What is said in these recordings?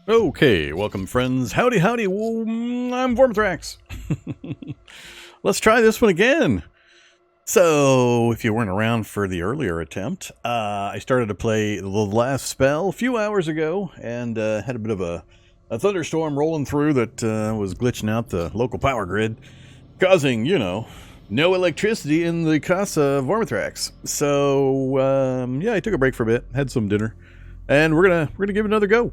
Okay, welcome friends. Howdy, howdy. I'm Vormthrax. Let's try this one again. So, if you weren't around for the earlier attempt, I started to play the last spell a few hours ago and had a bit of a thunderstorm rolling through that was glitching out the local power grid, causing, no electricity in the casa of Vormthrax. So, yeah, I took a break for a bit, had some dinner, and we're gonna give it another go.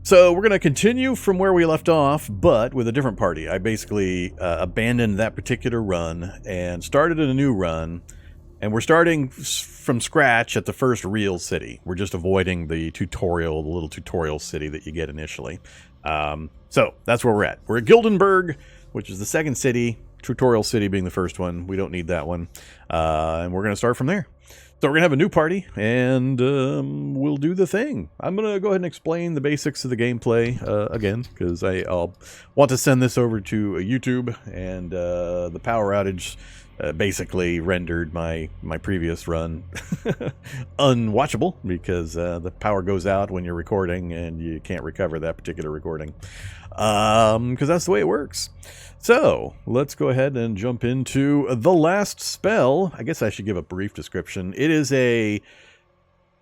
So we're going to continue from where we left off, but with a different party. I basically abandoned that particular run and started a new run, and we're starting from scratch at the first real city. We're just avoiding the tutorial, the little tutorial city that you get initially. So that's where we're at. We're at Gildenberg, which is the second city, tutorial city being the first one. We don't need that one. And we're going to start from there. So we're going to have a new party, and we'll do the thing. I'm going to go ahead and explain the basics of the gameplay again, because I'll want to send this over to YouTube, and the power outage basically rendered my previous run unwatchable, because the power goes out when you're recording, and you can't recover that particular recording, because that's the way it works. So, let's go ahead and jump into the last spell. I guess I should give a brief description. It is a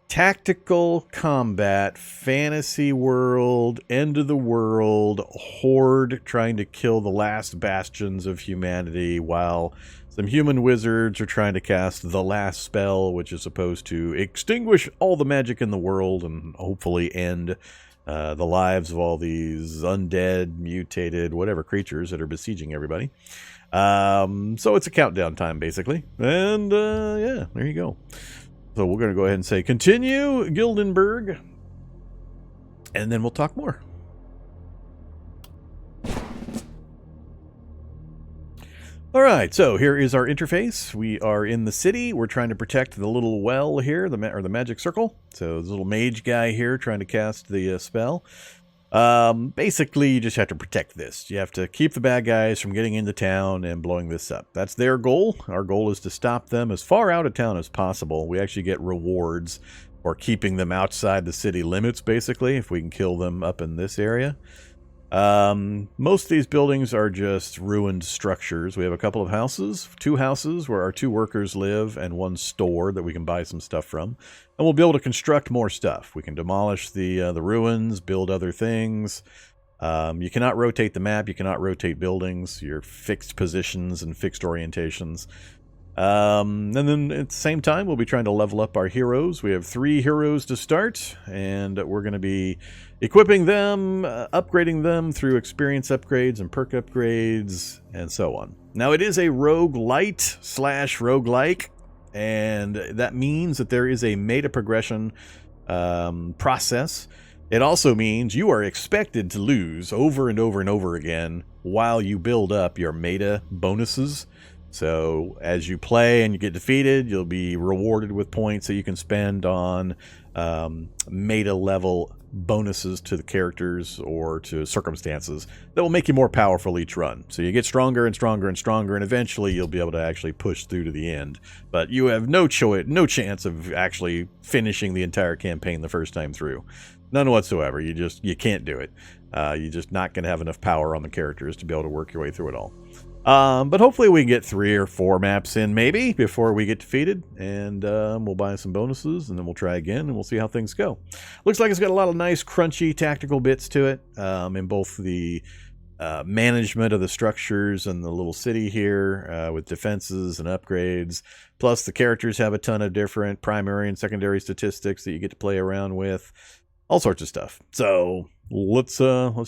tactical combat, fantasy world, end of the world, horde trying to kill the last bastions of humanity while some human wizards are trying to cast the last spell, which is supposed to extinguish all the magic in the world and hopefully end the lives of all these undead, mutated, whatever creatures that are besieging everybody. So it's a countdown time, basically. And, yeah, there you go. So we're going to go ahead and say, continue, Gildenberg. And then we'll talk more. All right, so here is our interface. We are in the city. We're trying to protect the little well here, the magic circle. So this little mage guy here trying to cast the spell. Basically, you just have to protect this. You have to keep the bad guys from getting into town and blowing this up. That's their goal. Our goal is to stop them as far out of town as possible. We actually get rewards for keeping them outside the city limits, basically, if we can kill them up in this area. Most of these buildings are just ruined structures. We have a couple of houses, 2 houses where our 2 workers live, and 1 store that we can buy some stuff from. And we'll be able to construct more stuff. We can demolish the ruins, build other things. You cannot rotate the map. You cannot rotate buildings. You're fixed positions and fixed orientations. And then at the same time, we'll be trying to level up our heroes. We have 3 heroes to start, and we're going to be equipping them, upgrading them through experience upgrades and perk upgrades, and so on. Now, it is a rogue-lite / roguelike, and that means that there is a meta progression process. It also means you are expected to lose over and over and over again while you build up your meta bonuses. So as you play and you get defeated, you'll be rewarded with points that you can spend on meta level bonuses to the characters or to circumstances that will make you more powerful each run. So you get stronger and stronger and stronger, and eventually you'll be able to actually push through to the end. But you have no chance of actually finishing the entire campaign the first time through. None whatsoever. You can't do it. You're just not going to have enough power on the characters to be able to work your way through it all. But hopefully we can get 3 or 4 maps in maybe before we get defeated, and we'll buy some bonuses, and then we'll try again, and we'll see how things go. Looks like it's got a lot of nice crunchy tactical bits to it, in both the management of the structures and the little city here, with defenses and upgrades. Plus the characters have a ton of different primary and secondary statistics that you get to play around with. All sorts of stuff. So let's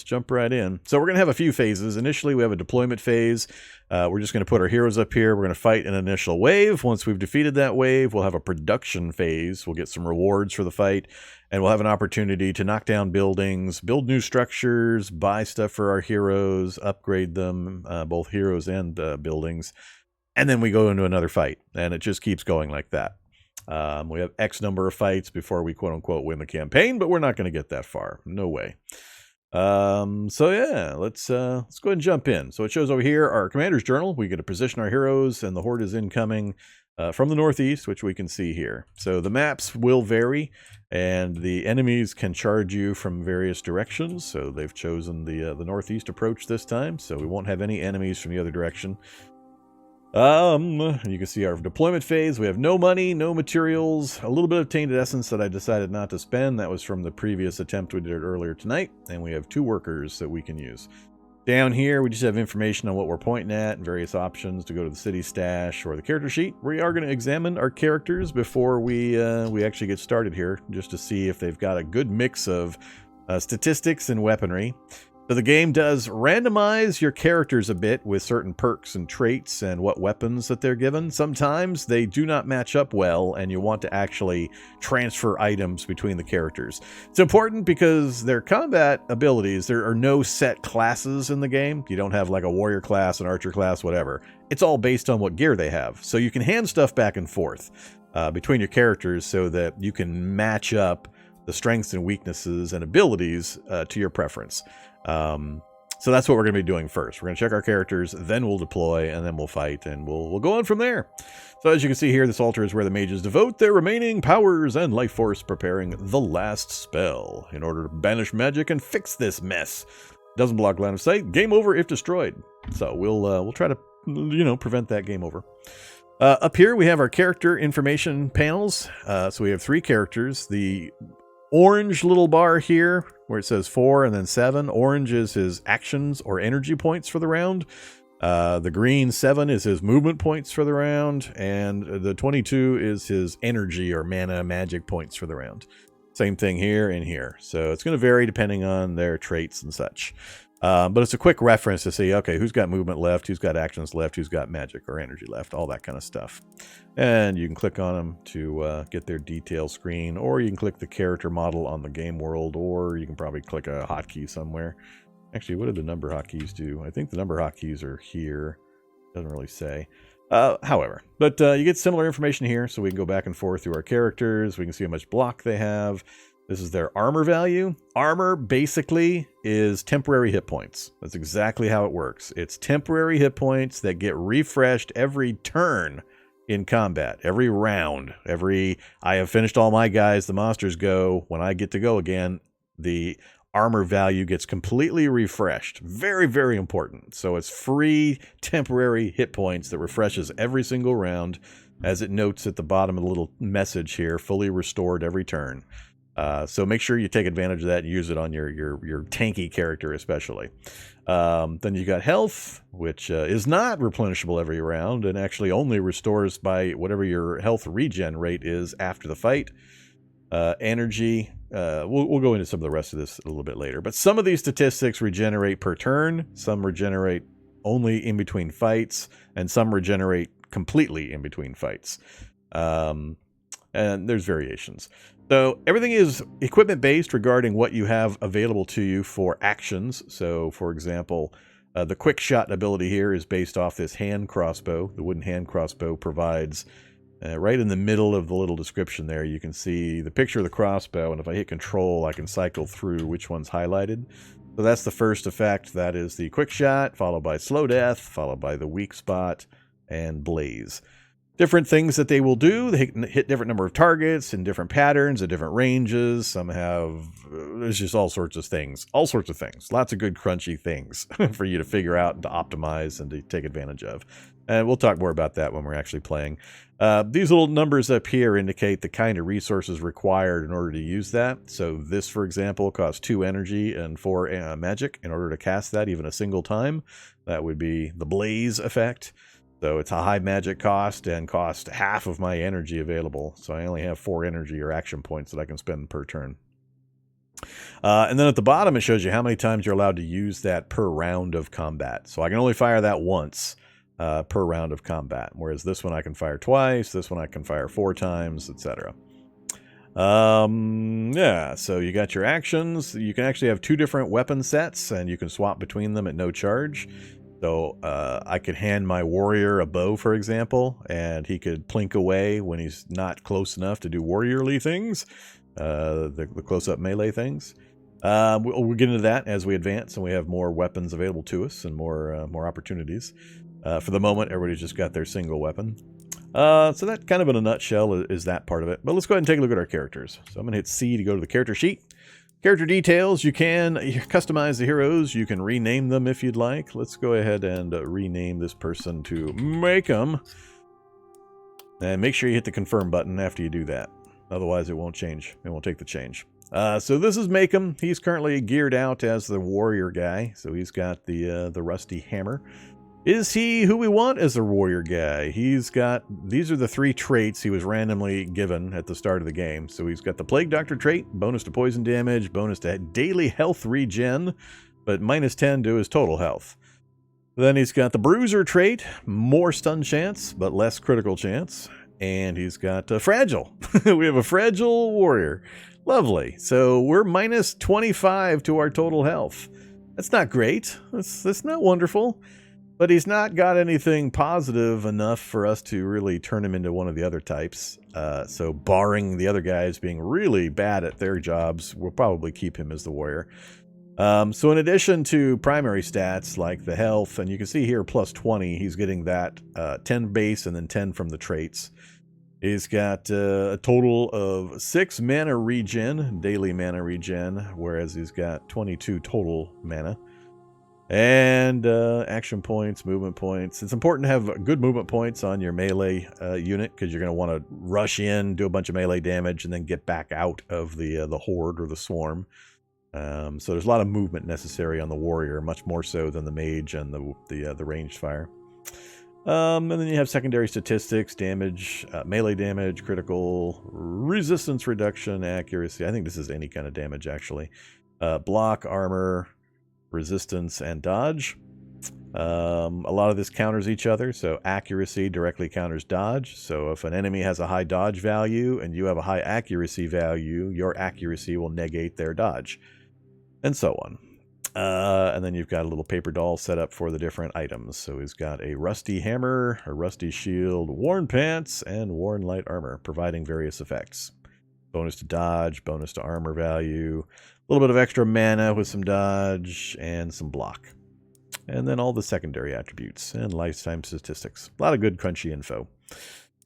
jump right in. So we're going to have a few phases. Initially, we have a deployment phase. We're just going to put our heroes up here. We're going to fight an initial wave. Once we've defeated that wave, we'll have a production phase. We'll get some rewards for the fight, and we'll have an opportunity to knock down buildings, build new structures, buy stuff for our heroes, upgrade them, both heroes and buildings. And then we go into another fight, and it just keeps going like that. We have X number of fights before we quote-unquote win the campaign, but we're not going to get that far. No way. So yeah, let's go ahead and jump in. So it shows over here our commander's journal. We get to position our heroes, and the horde is incoming. from the northeast, which we can see here. So the maps will vary, and the enemies can charge you from various directions. So they've chosen the northeast approach this time, so we won't have any enemies from the other direction. You can see our deployment phase. We have no money, no materials, a little bit of tainted essence that I decided not to spend. That was from the previous attempt we did earlier tonight, and we have 2 workers that we can use. Down here, we just have information on what we're pointing at and various options to go to the city stash or the character sheet. We are going to examine our characters before we actually get started here, just to see if they've got a good mix of statistics and weaponry. So the game does randomize your characters a bit with certain perks and traits and what weapons that they're given. Sometimes they do not match up well, and you want to actually transfer items between the characters. It's important because their combat abilities, there are no set classes in the game. You don't have like a warrior class, an archer class, whatever. It's all based on what gear they have. So you can hand stuff back and forth between your characters so that you can match up the strengths and weaknesses and abilities to your preference. So that's what we're going to be doing first. We're going to check our characters, then we'll deploy, and then we'll fight, and we'll go on from there. So as you can see here, this altar is where the mages devote their remaining powers and life force, preparing the last spell in order to banish magic and fix this mess. Doesn't block line of sight. Game over if destroyed. So we'll try to, prevent that game over. Up here we have our character information panels. So we have 3 characters. The orange little bar here where it says 4 and then 7. Orange is his actions or energy points for the round. The green 7 is his movement points for the round. And the 22 is his energy or mana magic points for the round. Same thing here and here. So it's going to vary depending on their traits and such. But it's a quick reference to see, okay, who's got movement left, who's got actions left, who's got magic or energy left, all that kind of stuff. And you can click on them to get their detail screen, or you can click the character model on the game world, or you can probably click a hotkey somewhere. Actually, what did the number hotkeys do? I think the number hotkeys are here. Doesn't really say. However, but you get similar information here, so we can go back and forth through our characters. We can see how much block they have. This is their armor value. Armor basically is temporary hit points. That's exactly how it works. It's temporary hit points that get refreshed every turn in combat, every round. I have finished all my guys, the monsters go. When I get to go again, the armor value gets completely refreshed. Very, very important. So it's free temporary hit points that refreshes every single round, as it notes at the bottom of the little message here, fully restored every turn. So make sure you take advantage of that and use it on your tanky character especially. Then you got health, which is not replenishable every round and actually only restores by whatever your health regen rate is after the fight. Energy, we'll go into some of the rest of this a little bit later. But some of these statistics regenerate per turn, some regenerate only in between fights, and some regenerate completely in between fights. And there's variations. So everything is equipment based regarding what you have available to you for actions. So for example, the quick shot ability here is based off this hand crossbow. The wooden hand crossbow provides right in the middle of the little description there, you can see the picture of the crossbow. And if I hit control, I can cycle through which one's highlighted. So that's the first effect. That is the quick shot, followed by slow death, followed by the weak spot and blaze. Different things that they will do. They hit different number of targets in different patterns at different ranges. Some have, there's just all sorts of things. Lots of good crunchy things for you to figure out and to optimize and to take advantage of. And we'll talk more about that when we're actually playing. These little numbers up here indicate the kind of resources required in order to use that. So this, for example, costs 2 energy and 4 magic in order to cast that even a single time. That would be the blaze effect. So it's a high magic cost and cost half of my energy available. So I only have 4 energy or action points that I can spend per turn. And then at the bottom, it shows you how many times you're allowed to use that per round of combat. So I can only fire that once per round of combat. Whereas this one I can fire twice. This one I can fire 4 times, etc. Yeah, so you got your actions. You can actually have 2 different weapon sets and you can swap between them at no charge. So I could hand my warrior a bow, for example, and he could plink away when he's not close enough to do warriorly things, the close-up melee things. We'll get into that as we advance and we have more weapons available to us and more opportunities. For the moment, everybody's just got their single weapon. So that kind of in a nutshell is that part of it. But let's go ahead and take a look at our characters. So I'm going to hit C to go to the character sheet. Character details, you can customize the heroes. You can rename them if you'd like. Let's go ahead and rename this person to Makem. And make sure you hit the confirm button after you do that. Otherwise, it won't change. It won't take the change. So this is Makem. He's currently geared out as the warrior guy. So he's got the rusty hammer. Is he who we want as the warrior guy? He's got, these are the 3 traits he was randomly given at the start of the game. So he's got the Plague Doctor trait, bonus to poison damage, bonus to daily health regen, but minus 10 to his total health. Then he's got the Bruiser trait, more stun chance, but less critical chance. And he's got Fragile. We have a Fragile warrior. Lovely. So we're minus 25 to our total health. That's not great. That's not wonderful. But he's not got anything positive enough for us to really turn him into one of the other types. So barring the other guys being really bad at their jobs, we'll probably keep him as the warrior. So in addition to primary stats like the health, and you can see here plus 20, he's getting that 10 base and then 10 from the traits. He's got a total of 6 mana regen, daily mana regen, whereas he's got 22 total mana. And action points, movement points. It's important to have good movement points on your melee unit because you're going to want to rush in, do a bunch of melee damage, and then get back out of the horde or the swarm. So there's a lot of movement necessary on the warrior, much more so than the mage and the ranged fire. And then you have secondary statistics, damage, melee damage, critical, resistance reduction, accuracy. I think this is any kind of damage, actually. Block, armor, resistance, and dodge. A lot of this counters each other, so accuracy directly counters dodge. So if an enemy has a high dodge value and you have a high accuracy value, your accuracy will negate their dodge, and so on. And then you've got a little paper doll set up for the different items. So he's got a rusty hammer, a rusty shield, worn pants, and worn light armor, providing various effects. Bonus to dodge, bonus to armor value, a little bit of extra mana with some dodge, and some block. And then all the secondary attributes and lifetime statistics. A lot of good crunchy info.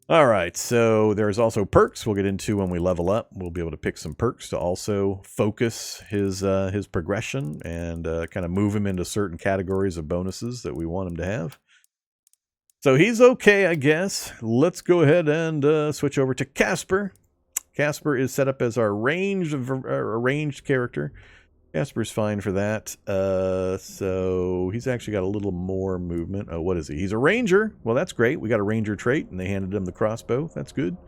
All right, so there's also perks we'll get into when we level up. We'll be able to pick some perks to also focus his progression and kind of move him into certain categories of bonuses that we want him to have. So he's okay, I guess. Let's go ahead and switch over to Casper. Casper is set up as our ranged character. Casper's fine for that. So he's actually got a little more movement. Oh, what is he? He's a ranger. Well, that's great. We got a ranger trait, and they handed him the crossbow. That's good.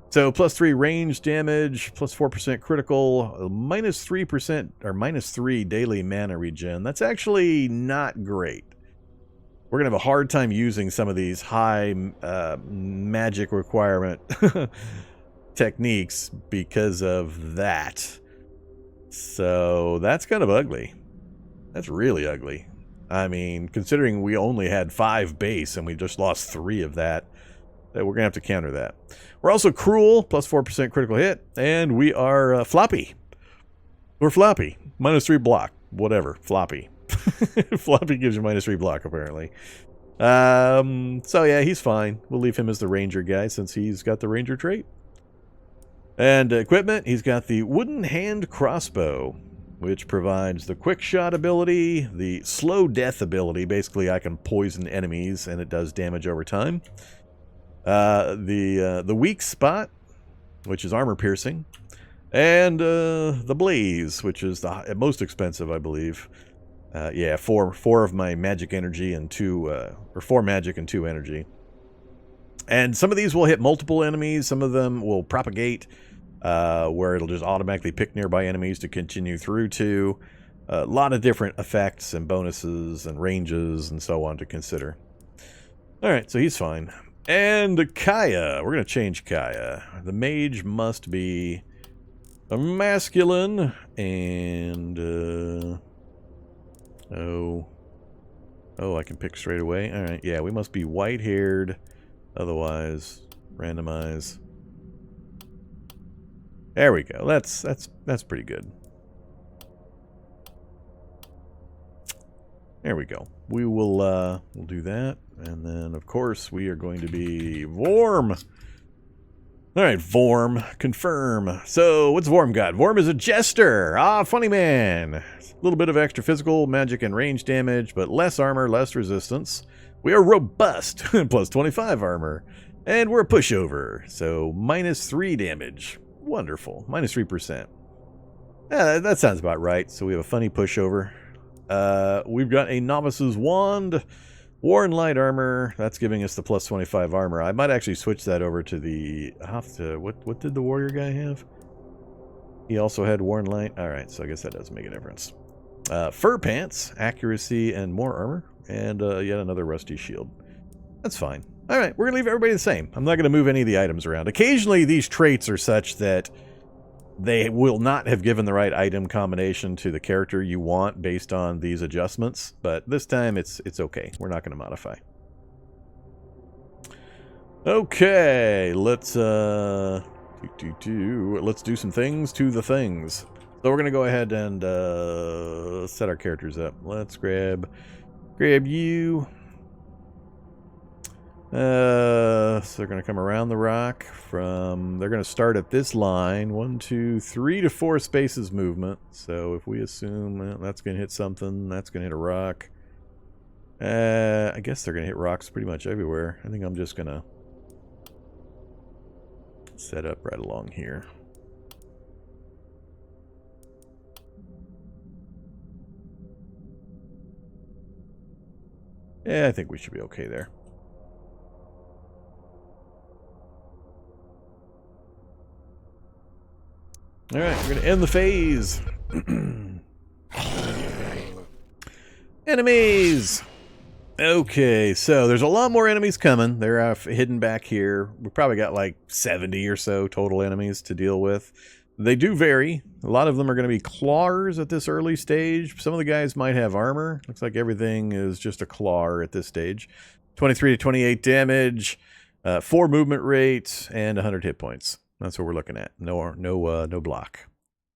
So plus 3 range damage, plus 4% critical, minus 3% or minus 3 daily mana regen. That's actually not great. We're going to have a hard time using some of these high magic requirement techniques because of that. So that's kind of ugly. That's really ugly. I mean, considering we only had 5 base and we just lost 3 of that, we're going to have to counter that. We're also cruel, plus 4% critical hit, and we are floppy. We're floppy. Minus 3 block. Whatever. Floppy. Floppy gives you minus 3 block, apparently. So yeah, he's fine. We'll leave him as the ranger guy since he's got the ranger trait. And equipment, he's got the wooden hand crossbow, which provides the quick shot ability, the slow death ability. Basically, I can poison enemies and it does damage over time. The weak spot, which is armor piercing, and the blaze, which is the most expensive, I believe. Yeah, four of my magic energy and 4 magic and 2 energy. And some of these will hit multiple enemies. Some of them will propagate, where it'll just automatically pick nearby enemies to continue through to. A lot of different effects and bonuses and ranges and so on to consider. All right, so he's fine. And Kaya. We're going to change Kaya. The mage must be a masculine and... Oh, I can pick straight away. All right, yeah, we must be white-haired. Otherwise, randomize. There we go. That's pretty good. There we go. We will we'll do that. And then, of course, we are going to be Vorm. All right, Vorm, confirm. So, what's Vorm got? Vorm is a jester. Ah, funny man. A little bit of extra physical, magic, and range damage, but less armor, less resistance. We are robust, plus 25 armor. And we're a pushover, so minus 3 damage. Wonderful, minus 3%. Yeah, that sounds about right. So we have a funny pushover. We've got a novice's wand. War and light armor, that's giving us the plus 25 armor. I might actually switch that over to the... what did the warrior guy have? He also had war and light. Alright, so I guess that does make a difference. Fur pants, accuracy, and more armor. And yet another rusty shield. That's fine. Alright, we're going to leave everybody the same. I'm not going to move any of the items around. Occasionally these traits are such that they will not have given the right item combination to the character you want based on these adjustments, but this time it's okay. We're not going to modify. Okay, let's do some things to the things. So we're going to go ahead and set our characters up. Let's grab you. So they're going to come around the rock from... They're going to start at this line. 1, 2, 3 to 4 spaces movement. So if we assume that's going to hit something, that's going to hit a rock. I guess they're going to hit rocks pretty much everywhere. I think I'm just going to set up right along here. Yeah, I think we should be okay there. Alright, we're going to end the phase. Enemies! Okay, so there's a lot more enemies coming. They're hidden back here. We probably got like 70 or so total enemies to deal with. They do vary. A lot of them are going to be clawers at this early stage. Some of the guys might have armor. Looks like everything is just a clawer at this stage. 23 to 28 damage, 4 movement rates, and 100 hit points. That's what we're looking at. No block.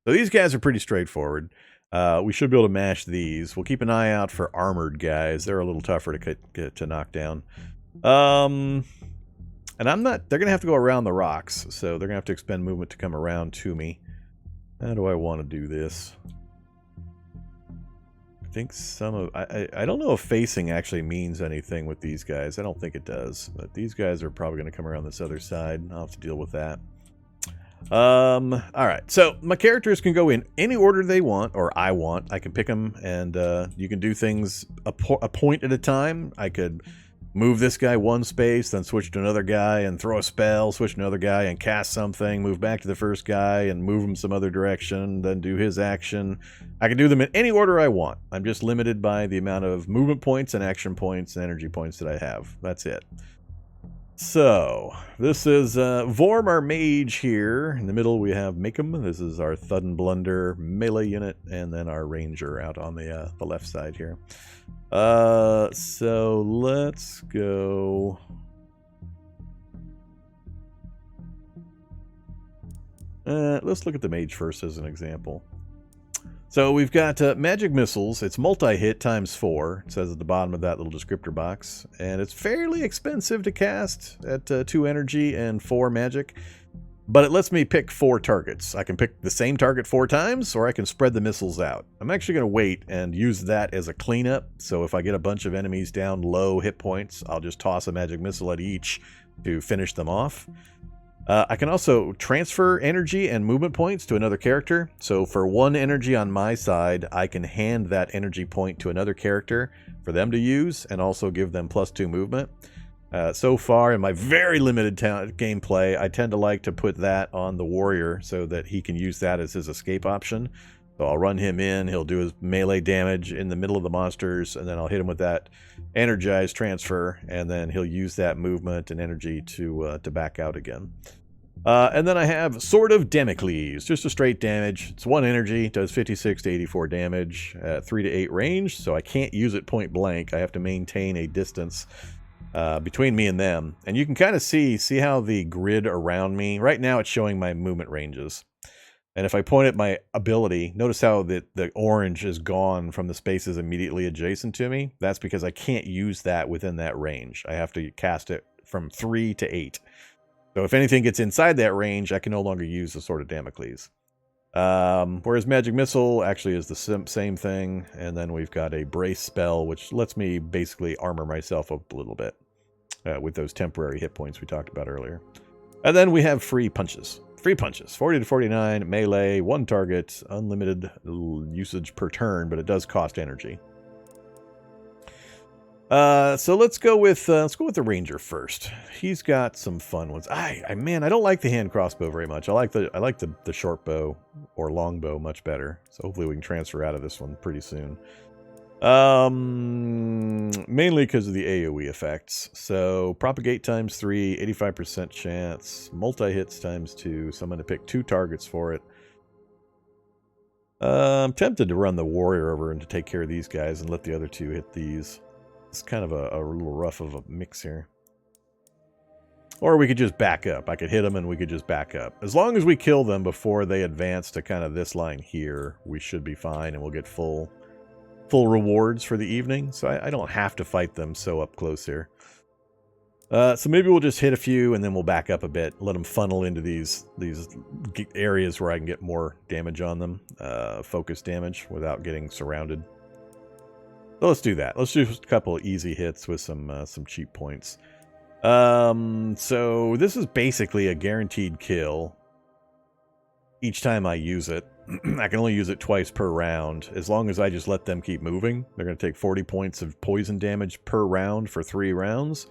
So these guys are pretty straightforward. We should be able to mash these. We'll keep an eye out for armored guys. They're a little tougher to knock down. And I'm not... They're going to have to go around the rocks, so they're going to have to expend movement to come around to me. How do I want to do this? I think some of... I don't know if facing actually means anything with these guys. I don't think it does. But these guys are probably going to come around this other side. I'll have to deal with that. Alright, so my characters can go in any order they want, or I want. I can pick them, and you can do things a point at a time. I could move this guy 1 space, then switch to another guy and throw a spell, switch to another guy and cast something, move back to the first guy and move him some other direction, then do his action. I can do them in any order I want. I'm just limited by the amount of movement points and action points and energy points that I have. That's it. So, this is Vorm, our mage here. In the middle we have Makem. This is our Thud and Blunder melee unit, and then our ranger out on the left side here. So let's go. Let's look at the mage first as an example. So we've got magic missiles. It's multi-hit times 4. It says at the bottom of that little descriptor box. And it's fairly expensive to cast at 2 energy and 4 magic. But it lets me pick 4 targets. I can pick the same target 4 times, or I can spread the missiles out. I'm actually going to wait and use that as a cleanup. So if I get a bunch of enemies down low hit points, I'll just toss a magic missile at each to finish them off. I can also transfer energy and movement points to another character. So for 1 energy on my side, I can hand that energy point to another character for them to use and also give them +2 movement. So far in my very limited gameplay, I tend to like to put that on the warrior so that he can use that as his escape option. So I'll run him in, he'll do his melee damage in the middle of the monsters, and then I'll hit him with that energized transfer, and then he'll use that movement and energy to back out again. And then I have Sword of Damocles, just a straight damage. It's 1 energy, does 56 to 84 damage, 3 to 8 range, so I can't use it point blank. I have to maintain a distance between me and them. And you can kind of see how the grid around me, right now it's showing my movement ranges. And if I point at my ability, notice how the orange is gone from the spaces immediately adjacent to me. That's because I can't use that within that range. I have to cast it from 3 to 8. So if anything gets inside that range, I can no longer use the Sword of Damocles. Whereas Magic Missile actually is the same thing. And then we've got a Brace spell, which lets me basically armor myself up a little bit with those temporary hit points we talked about earlier. And then we have free punches. Free punches, 40 to 49, melee, one target, unlimited usage per turn, but it does cost energy. So let's go with the ranger first. He's got some fun ones. Man, I don't like the hand crossbow very much. I like the short bow or long bow much better. So hopefully we can transfer out of this one pretty soon. Mainly because of the AoE effects. So propagate times 3, 85% chance, multi-hits times 2. So I'm going to pick 2 targets for it. I'm tempted to run the warrior over and to take care of these guys and let the other 2 hit these. It's kind of a little rough of a mix here. Or we could just back up. I could hit them and we could just back up. As long as we kill them before they advance to kind of this line here, we should be fine and we'll get full rewards for the evening, so I don't have to fight them so up close here. So maybe we'll just hit a few and then we'll back up a bit, let them funnel into these areas where I can get more damage on them, focus damage without getting surrounded. So let's do that. Let's do a couple of easy hits with some cheap points. So this is basically a guaranteed kill each time I use it. I can only use it twice per round. As long as I just let them keep moving, they're going to take 40 points of poison damage per round for 3 rounds.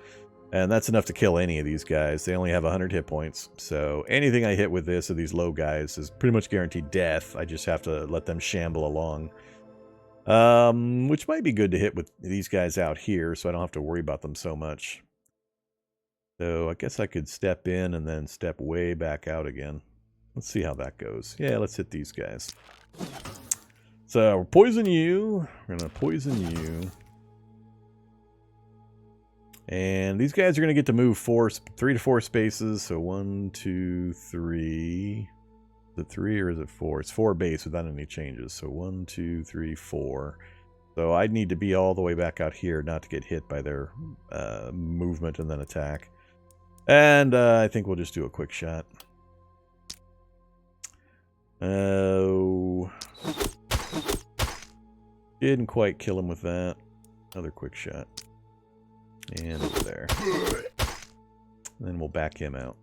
And that's enough to kill any of these guys. They only have 100 hit points. So anything I hit with this of these low guys is pretty much guaranteed death. I just have to let them shamble along. Which might be good to hit with these guys out here so I don't have to worry about them so much. So I guess I could step in and then step way back out again. Let's see how that goes. Yeah, let's hit these guys. So we'll poison you. We're going to poison you. And these guys are going to get to move 3 to 4 spaces. So 1, 2, 3. Is it 3 or is it 4? It's 4 base without any changes. So 1, 2, 3, 4. So I'd need to be all the way back out here not to get hit by their movement and then attack. And I think we'll just do a quick shot. Oh, didn't quite kill him with that. Another quick shot. And over there. And then we'll back him out.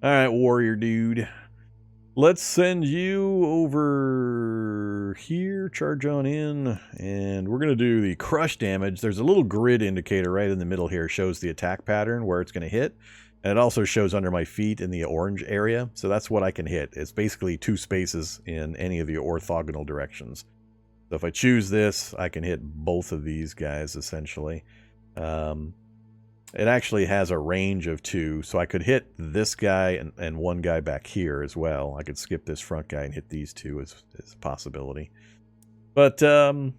Alright, warrior dude. Let's send you over here. Charge on in. And we're going to do the crush damage. There's a little grid indicator right in the middle here. Shows the attack pattern where it's going to hit. And it also shows under my feet in the orange area. So that's what I can hit. It's basically 2 spaces in any of the orthogonal directions. So if I choose this, I can hit both of these guys, essentially. It actually has a range of 2. So I could hit this guy and one guy back here as well. I could skip this front guy and hit these 2 as a possibility. But I'm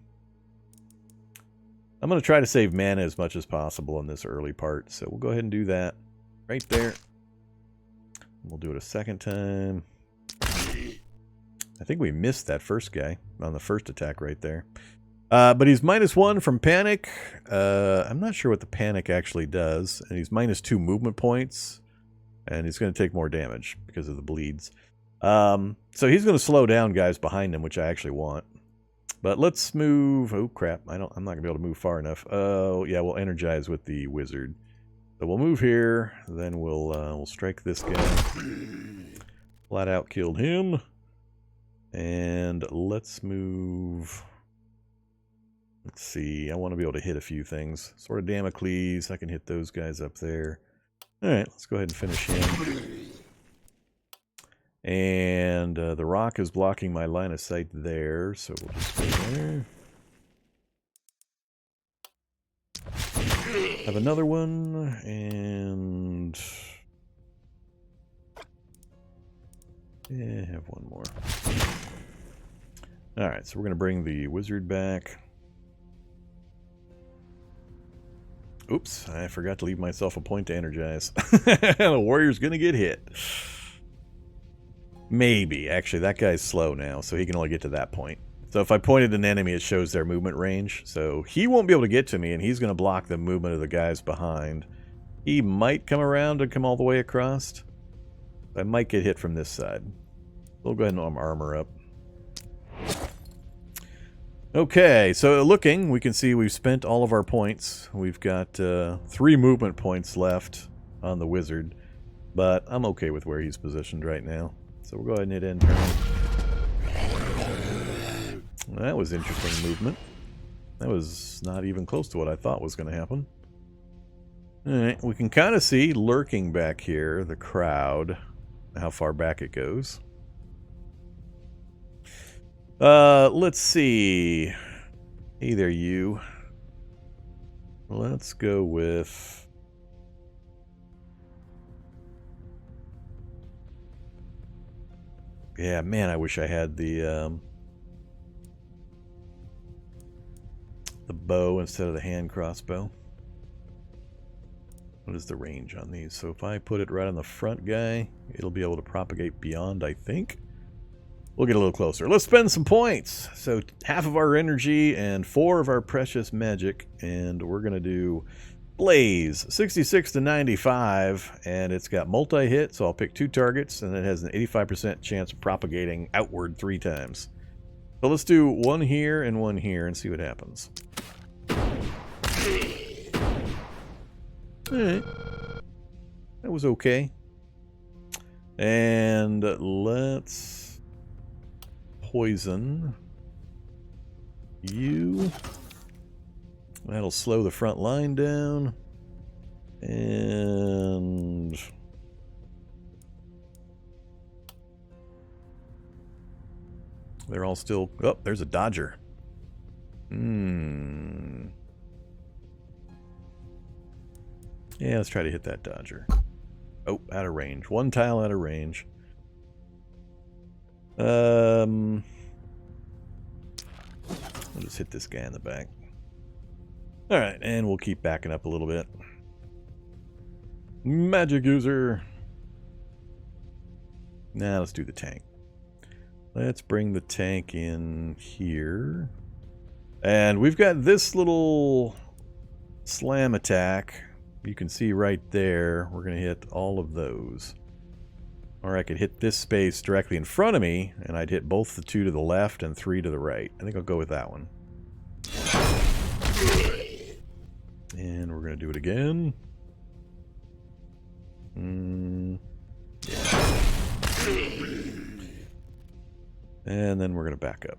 going to try to save mana as much as possible in this early part. So we'll go ahead and do that. Right there. We'll do it a second time. I think we missed that first guy on the first attack right there. But he's -1 from panic. I'm not sure what the panic actually does. And he's -2 movement points. And he's going to take more damage because of the bleeds. So he's going to slow down guys behind him, which I actually want. But let's move. Oh crap! I'm not going to be able to move far enough. Oh yeah, we'll energize with the wizard. So we'll move here, then we'll strike this guy. Flat out killed him. And let's move. Let's see, I want to be able to hit a few things. Sword of Damocles, I can hit those guys up there. Alright, let's go ahead and finish him. And the rock is blocking my line of sight there, so we'll just go there. Have another one, and yeah, have one more. Alright, so we're going to bring the wizard back. Oops, I forgot to leave myself a point to energize. The warrior's going to get hit. Maybe. Actually, that guy's slow now, so he can only get to that point. So if I pointed an enemy, it shows their movement range. So he won't be able to get to me, and he's going to block the movement of the guys behind. He might come around and come all the way across. I might get hit from this side. We'll go ahead and armor up. Okay, so looking, we can see we've spent all of our points. We've got 3 movement points left on the wizard, but I'm okay with where he's positioned right now. So we'll go ahead and hit end turn. Well, that was interesting movement. That was not even close to what I thought was going to happen. Alright, we can kind of see lurking back here, the crowd, how far back it goes. Let's see. Hey there, you. Let's go with... Yeah, man, I wish I had the bow instead of the hand crossbow. What is the range on these? So if I put it right on the front guy, it'll be able to propagate beyond, I think. We'll get a little closer. Let's spend some points. So half of our energy and 4 of our precious magic. And we're going to do Blaze, 66 to 95. And it's got multi-hit, so I'll pick 2 targets. And it has an 85% chance of propagating outward 3 times. So let's do 1 here and 1 here and see what happens. Alright. That was okay. And let's... poison you. That'll slow the front line down. And they're all still... Oh, there's a dodger. Yeah, let's try to hit that dodger. Oh, out of range. 1 tile out of range. We'll just hit this guy in the back. Alright, and we'll keep backing up a little bit. Magic user. Now let's do the tank. Let's bring the tank in here. And we've got this little slam attack. You can see right there. We're going to hit all of those. Or I could hit this space directly in front of me, and I'd hit both the 2 to the left and 3 to the right. I think I'll go with that one. And we're going to do it again. Yeah. And then we're going to back up.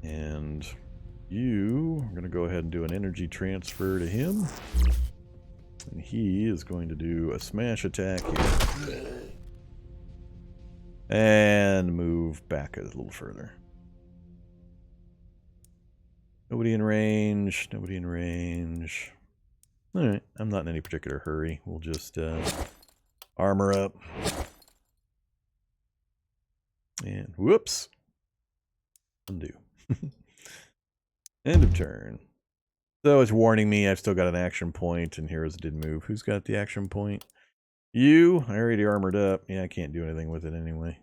And you are going to go ahead and do an energy transfer to him. And he is going to do a smash attack here. And move back a little further. Nobody in range. Nobody in range. Alright, I'm not in any particular hurry. We'll just armor up. And whoops. Undo. End of turn. So it's warning me I've still got an action point, and heroes didn't move. Who's got the action point? You. I already armored up. Yeah, I can't do anything with it anyway.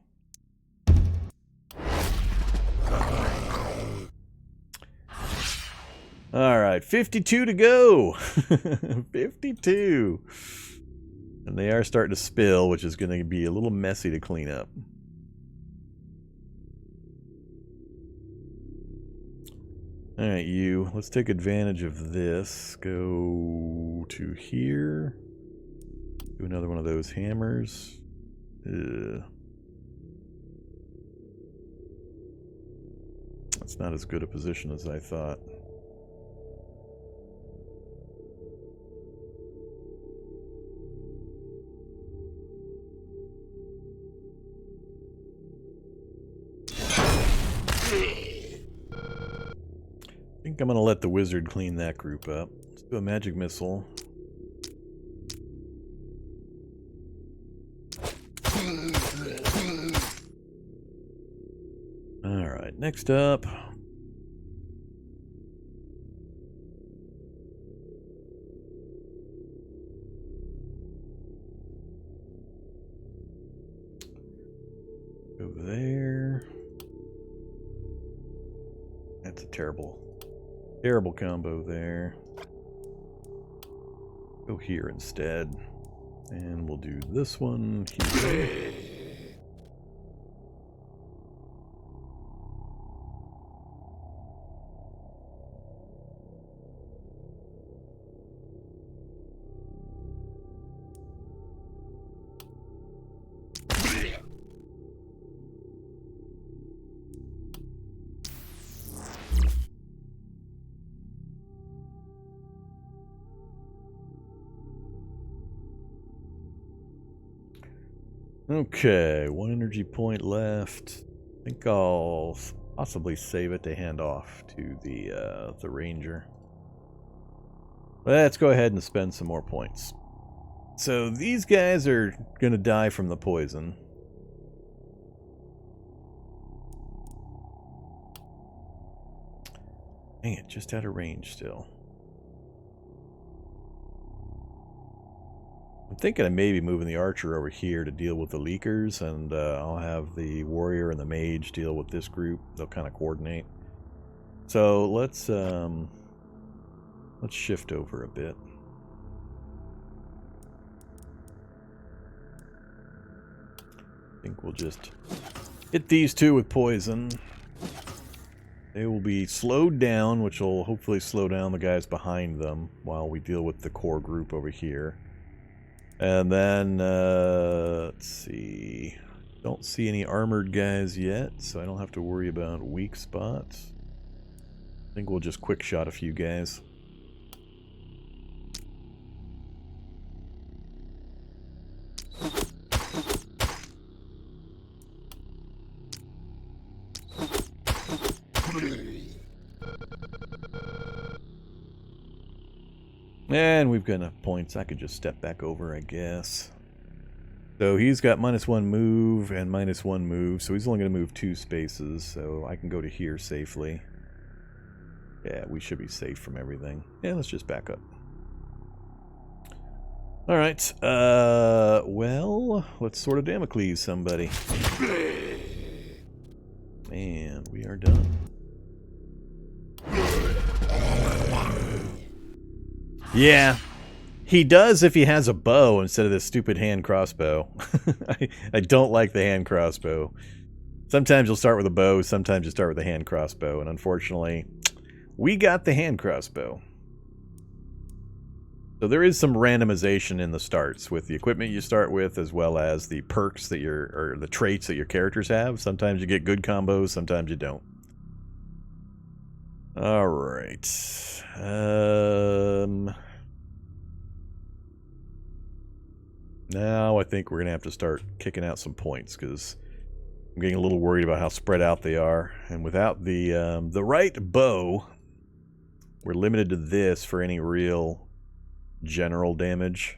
Alright, 52 to go. 52. And they are starting to spill, which is going to be a little messy to clean up. Alright, you. Let's take advantage of this. Go to here. Do another one of those hammers. That's not as good a position as I thought. I think I'm going to let the wizard clean that group up. Let's do a magic missile. Alright, next up. move there. That's a terrible, terrible combo there. Go here instead. And we'll do this one here. Okay, 1 energy point left. I think I'll possibly save it to hand off to the ranger. Let's go ahead and spend some more points. So these guys are gonna die from the poison. Dang it, just out of range still. I'm thinking of maybe moving the archer over here to deal with the leakers, and I'll have the warrior and the mage deal with this group. They'll kind of coordinate. So let's shift over a bit. I think we'll just hit these two with poison. They will be slowed down, which will hopefully slow down the guys behind them while we deal with the core group over here. And then, let's see. Don't see any armored guys yet, so I don't have to worry about weak spots. I think we'll just quick shot a few guys. And we've got enough points. I could just step back over, I guess. So he's got -1 move and -1 move, so he's only going to move 2 spaces, so I can go to here safely. Yeah, we should be safe from everything. Yeah, let's just back up. Alright, well, let's Sword of Damocles somebody. And we are done. Yeah, he does if he has a bow instead of this stupid hand crossbow. I don't like the hand crossbow. Sometimes you'll start with a bow, sometimes you start with a hand crossbow, and unfortunately, we got the hand crossbow. So there is some randomization in the starts with the equipment you start with, as well as the perks that or the traits that your characters have. Sometimes you get good combos, sometimes you don't. Alright. Now I think we're going to have to start kicking out some points, because I'm getting a little worried about how spread out they are. And without the right bow, we're limited to this for any real general damage.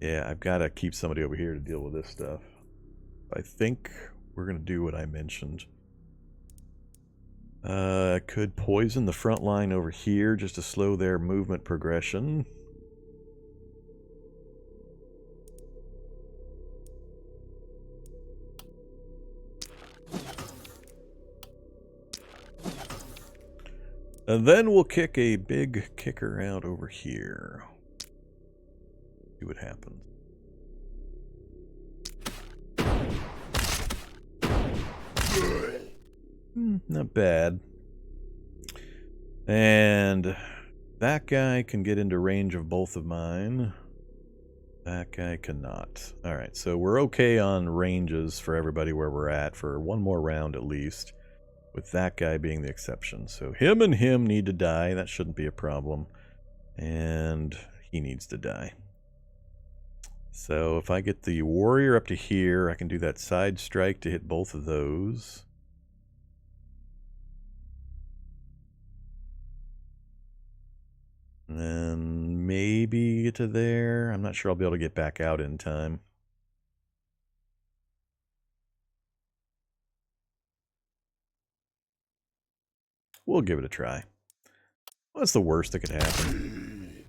Yeah, I've got to keep somebody over here to deal with this stuff. I think we're going to do what I mentioned. I could poison the front line over here just to slow their movement progression. And then we'll kick a big kicker out over here. See what happens. Not bad. And that guy can get into range of both of mine. That guy cannot. Alright, so we're okay on ranges for everybody where we're at for one more round at least, with that guy being the exception. So him and him need to die. That shouldn't be a problem. And he needs to die. So if I get the warrior up to here, I can do that side strike to hit both of those. And then maybe get to there. I'm not sure I'll be able to get back out in time. We'll give it a try. What's the worst that could happen?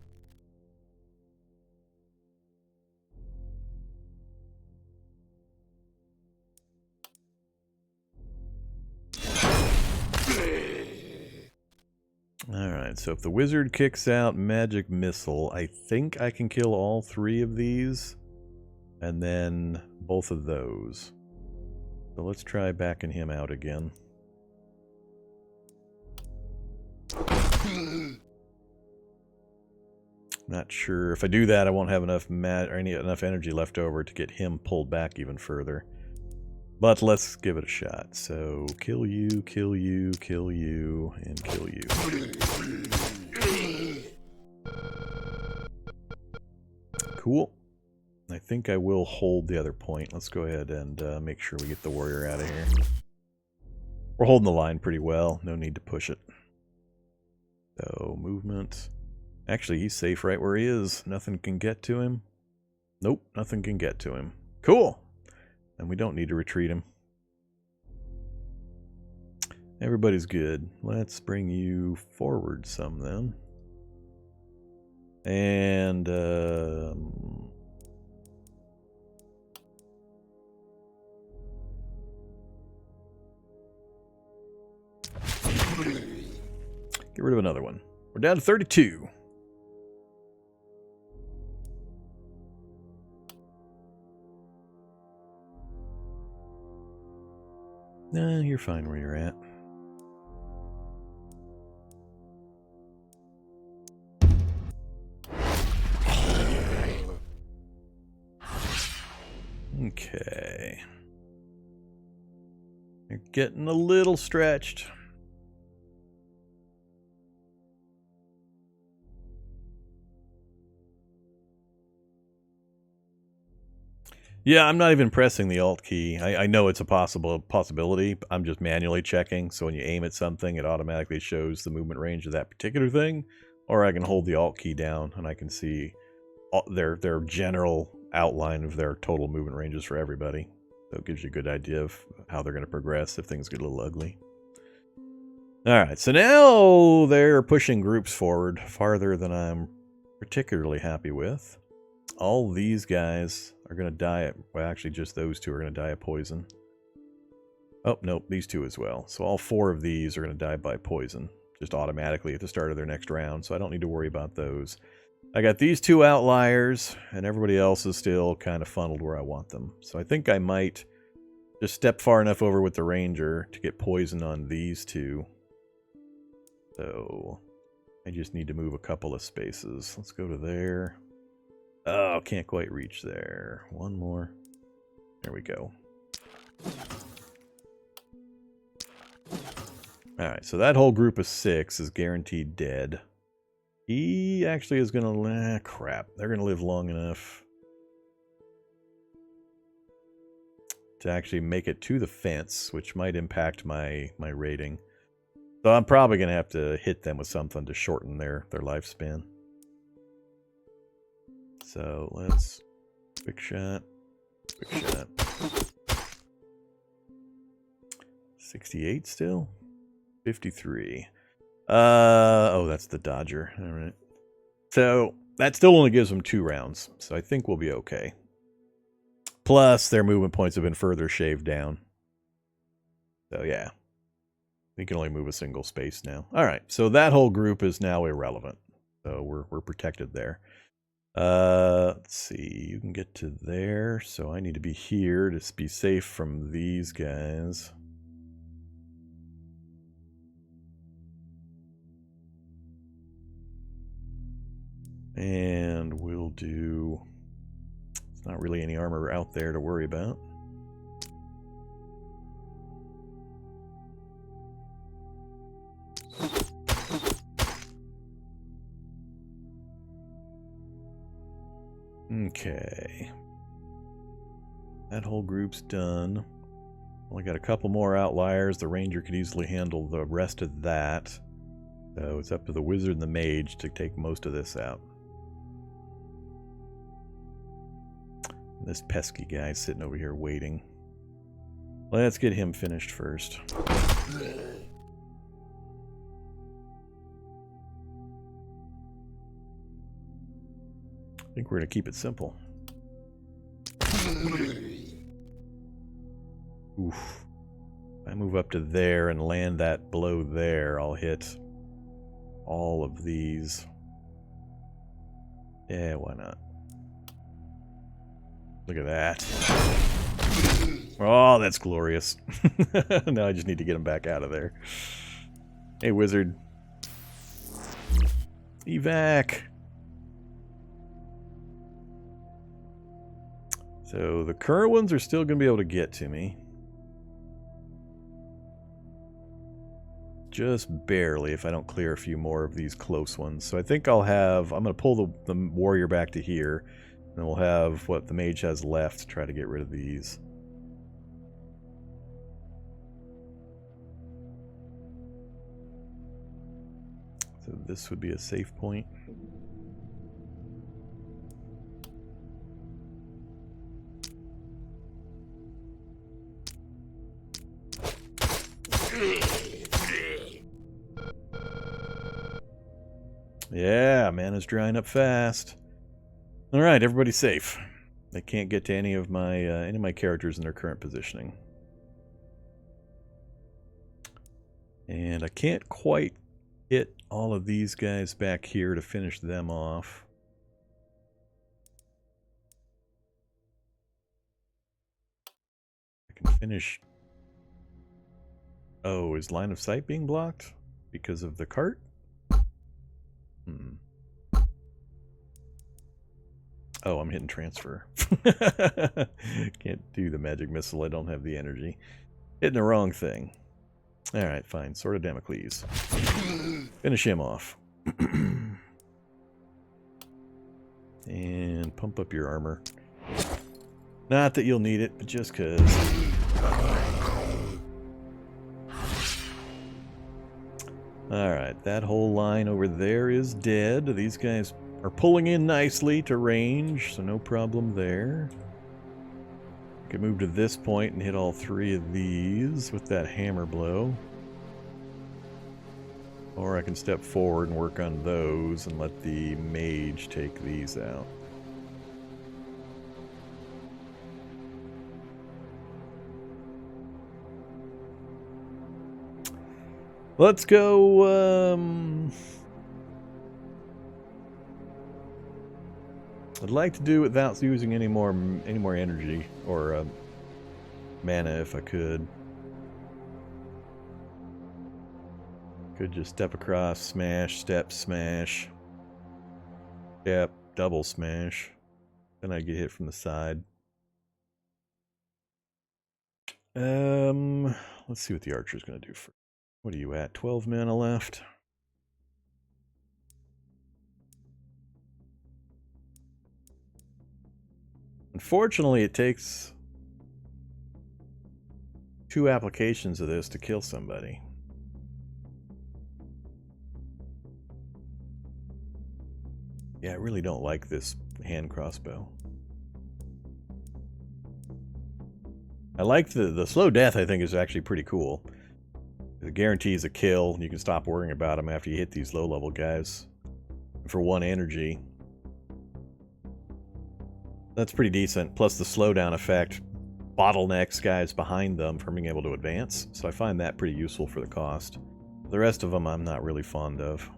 Alright, so if the wizard kicks out magic missile, I think I can kill all 3 of these. And then both of those. So let's try backing him out again. Not sure. If I do that, I won't have enough enough energy left over to get him pulled back even further. But let's give it a shot. So kill you, kill you, kill you, and kill you. Cool. I think I will hold the other point. Let's go ahead and make sure we get the warrior out of here. We're holding the line pretty well. No need to push it. So, movement. Actually, he's safe right where he is. Nothing can get to him. Nope, nothing can get to him. Cool! And we don't need to retreat him. Everybody's good. Let's bring you forward some then. And, get rid of another one. We're down to 32. Nah, you're fine where you're at. Okay. You're getting a little stretched. Yeah, I'm not even pressing the Alt key. I know it's a possibility. I'm just manually checking. So when you aim at something, it automatically shows the movement range of that particular thing. Or I can hold the Alt key down and I can see their general outline of their total movement ranges for everybody. So it gives you a good idea of how they're going to progress if things get a little ugly. Alright, so now they're pushing groups forward farther than I'm particularly happy with. All these guys are going to die well, actually just those 2 are going to die of poison. Oh, nope, these 2 as well. So all 4 of these are going to die by poison, just automatically at the start of their next round, so I don't need to worry about those. I got these 2 outliers, and everybody else is still kind of funneled where I want them. So I think I might just step far enough over with the ranger to get poison on these 2. So I just need to move a couple of spaces. Let's go to there. Oh, can't quite reach there. One more. There we go. Alright, so that whole group of 6 is guaranteed dead. He actually is going to... crap. They're going to live long enough to actually make it to the fence, which might impact my rating. So I'm probably going to have to hit them with something to shorten their lifespan. So let's quick shot. 68 still? 53. Oh, that's the dodger. All right. So that still only gives them 2 rounds. So I think we'll be okay. Plus their movement points have been further shaved down. So yeah. We can only move a single space now. All right. So that whole group is now irrelevant. So we're protected there. Let's see, you can get to there, so I need to be here to be safe from these guys. And we'll do... There's not really any armor out there to worry about. Okay. That whole group's done. Only got a couple more outliers. The ranger could easily handle the rest of that. So it's up to the wizard and the mage to take most of this out. This pesky guy's sitting over here waiting. Let's get him finished first. I think we're going to keep it simple. Oof. If I move up to there and land that blow there, I'll hit all of these. Yeah, why not? Look at that. Oh, that's glorious. Now I just need to get him back out of there. Hey, wizard. Evac. So the current ones are still going to be able to get to me. Just barely if I don't clear a few more of these close ones. So I think I'm going to pull the warrior back to here. And we'll have what the mage has left to try to get rid of these. So this would be a safe point. Yeah, mana's drying up fast. All right, everybody's safe. They can't get to any of my characters in their current positioning. And I can't quite hit all of these guys back here to finish them off. I can finish... Oh, is line of sight being blocked because of the cart? Oh, I'm hitting transfer. Can't do the magic missile. I don't have the energy. Hitting the wrong thing. Alright, fine. Sword of Damocles. Finish him off. And pump up your armor. Not that you'll need it, but just because. Alright, that whole line over there is dead. These guys are pulling in nicely to range, so no problem there. I can move to this point and hit all three of these with that hammer blow. Or I can step forward and work on those and let the mage take these out. Let's go, I'd like to do it without using any more energy or mana if I could. Could just step across, smash, step, smash. Step, double smash. Then I get hit from the side. Let's see what the archer's gonna do first. What are you at? 12 mana left. Unfortunately, it takes 2 applications of this to kill somebody. Yeah, I really don't like this hand crossbow. I like the slow death, I think, is actually pretty cool. It guarantees a kill. You can stop worrying about them after you hit these low-level guys. For 1 energy. That's pretty decent. Plus the slowdown effect bottlenecks guys behind them from being able to advance. So I find that pretty useful for the cost. The rest of them I'm not really fond of.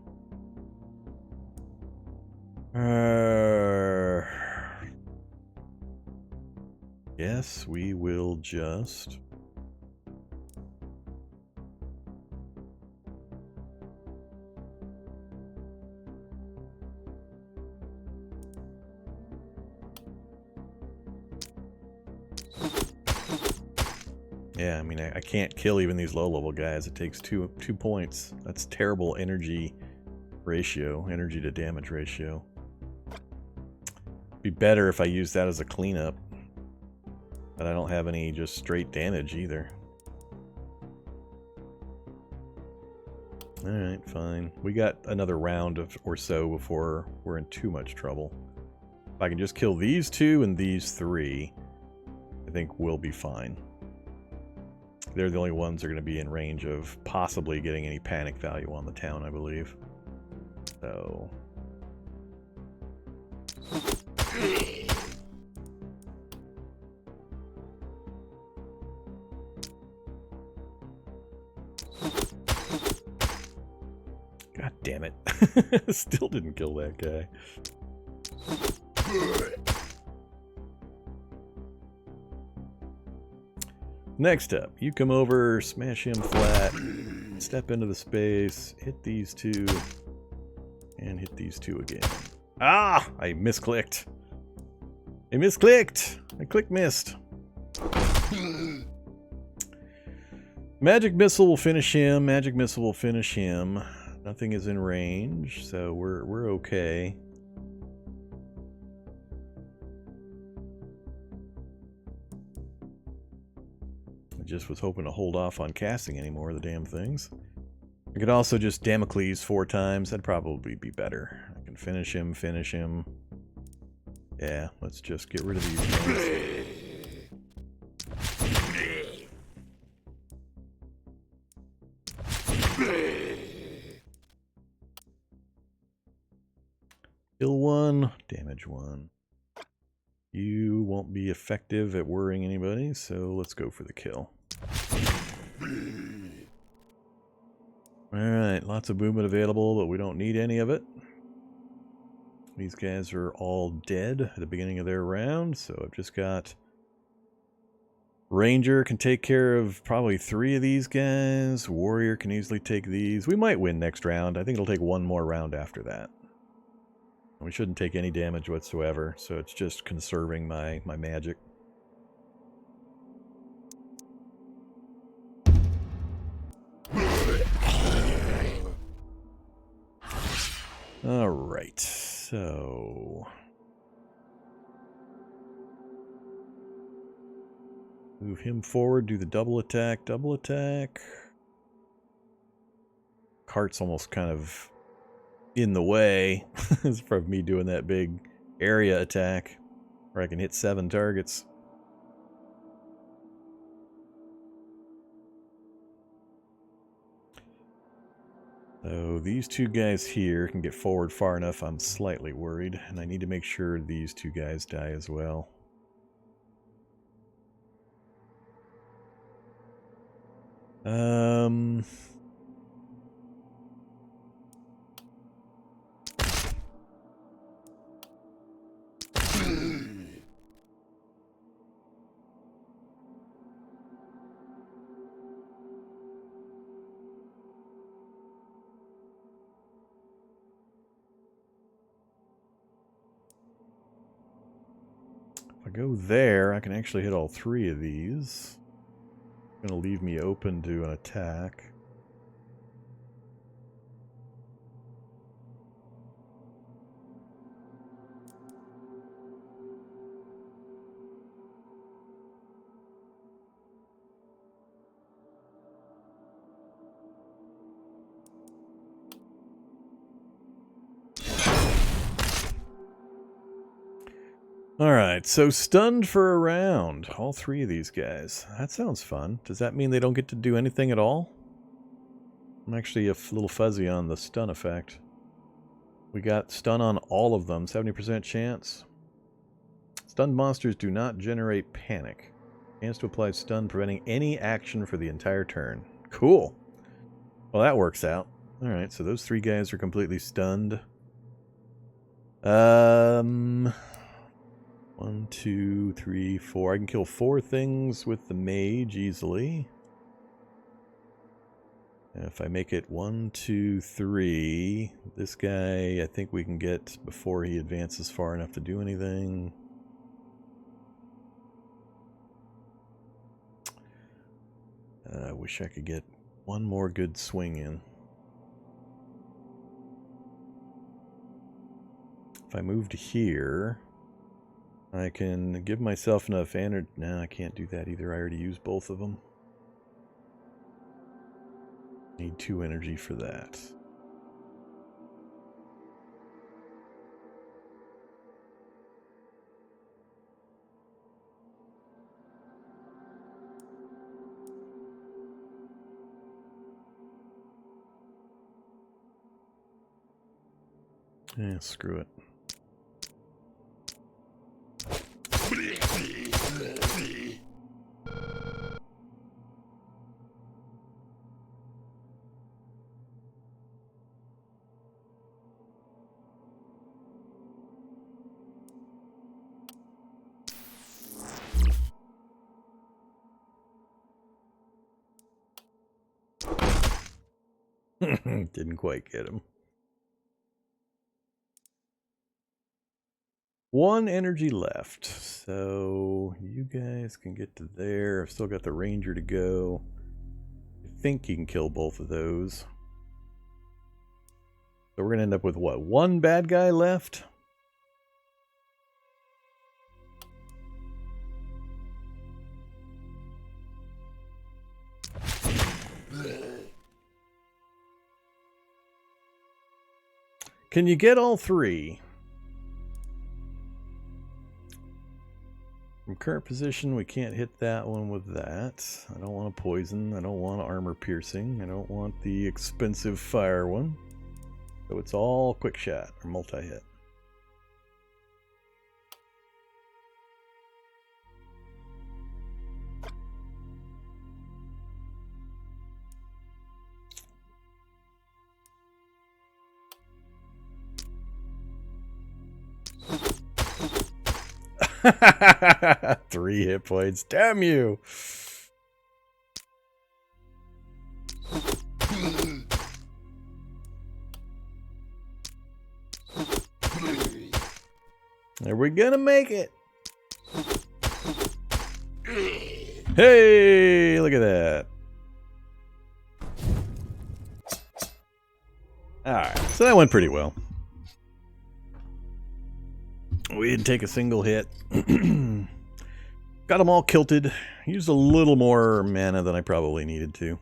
Yes, we will just... Yeah, I mean, I can't kill even these low-level guys. It takes two points. That's terrible energy ratio, energy to damage ratio. Be better if I use that as a cleanup. But I don't have any just straight damage either. Alright, fine. We got another round or so before we're in too much trouble. If I can just kill these 2 and these 3, I think we'll be fine. They're the only ones that are going to be in range of possibly getting any panic value on the town, I believe. So... God damn Damn it. Still didn't kill that guy. Next up, you come over, smash him flat, step into the space, hit these two, and hit these two again. Ah! I misclicked. I misclicked! I click missed. Magic missile will finish him. Magic missile will finish him. Nothing is in range, so we're okay. I just was hoping to hold off on casting any more of the damn things. I could also just Damocles 4 times. That'd probably be better. I can finish him, finish him. Yeah, let's just get rid of these things. Kill 1, damage 1. You won't be effective at worrying anybody, so let's go for the kill. Alright, lots of movement available, but we don't need any of it. These guys are all dead at the beginning of their round, so I've just got... Ranger can take care of probably 3 of these guys. Warrior can easily take these. We might win next round. I think it'll take 1 more round after that. We shouldn't take any damage whatsoever, so it's just conserving my magic. Alright, so... Move him forward, do the double attack, double attack. Cart's almost kind of in the way from me doing that big area attack where I can hit 7 targets. So these 2 guys here can get forward far enough. I'm slightly worried, and I need to make sure these 2 guys die as well. If I go there, I can actually hit all 3 of these. It's going to leave me open to an attack. Alright, so stunned for a round. All 3 of these guys. That sounds fun. Does that mean they don't get to do anything at all? I'm actually a little fuzzy on the stun effect. We got stun on all of them. 70% chance. Stunned monsters do not generate panic. Chance to apply stun, preventing any action for the entire turn. Cool. Well, that works out. Alright, so those 3 guys are completely stunned. 1, 2, 3, 4. I can kill 4 things with the mage easily. And if I make it 1, 2, 3, this guy I think we can get before he advances far enough to do anything. I wish I could get 1 more good swing in. If I move to here, I can give myself enough energy. No, I can't do that either. I already used both of them. Need 2 energy for that. Yeah, screw it. Didn't quite get him. 1 energy left. So you guys can get to there. I've still got the ranger to go. I think you can kill both of those. So we're going to end up with what? 1 bad guy left? Can you get all 3? From current position, we can't hit that one with that. I don't want a poison. I don't want armor piercing. I don't want the expensive fire one. So it's all quick shot or multi-hit. Three hit points. Damn you. Are we gonna make it? Hey, look at that. Alright, so that went pretty well. We didn't take a single hit. Got them all kilted. Used a little more mana than I probably needed to.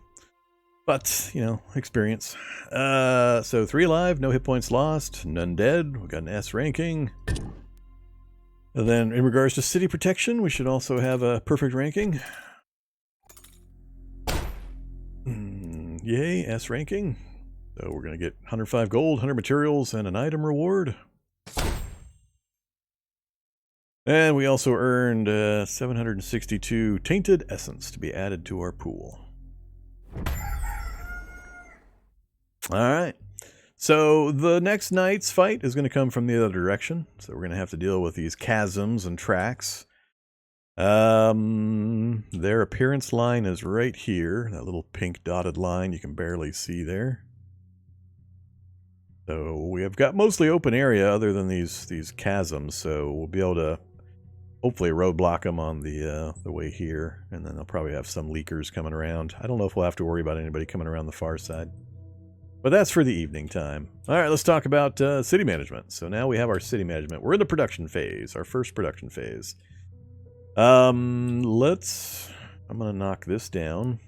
But, you know, experience. So 3 alive, no hit points lost, none dead. We got an S ranking. And then in regards to city protection, we should also have a perfect ranking. Yay, S ranking. So we're going to get 105 gold, 100 materials, and an item reward. And we also earned 762 tainted essence to be added to our pool. Alright. So the next night's fight is going to come from the other direction. So we're going to have to deal with these chasms and tracks. Their appearance line is right here. That little pink dotted line you can barely see there. So we have got mostly open area other than these chasms. So we'll be able to hopefully roadblock them on the way here. And then they'll probably have some leakers coming around. I don't know if we'll have to worry about anybody coming around the far side. But that's for the evening time. All right, let's talk about city management. So now we have our city management. We're in the production phase, our first production phase. I'm going to knock this down.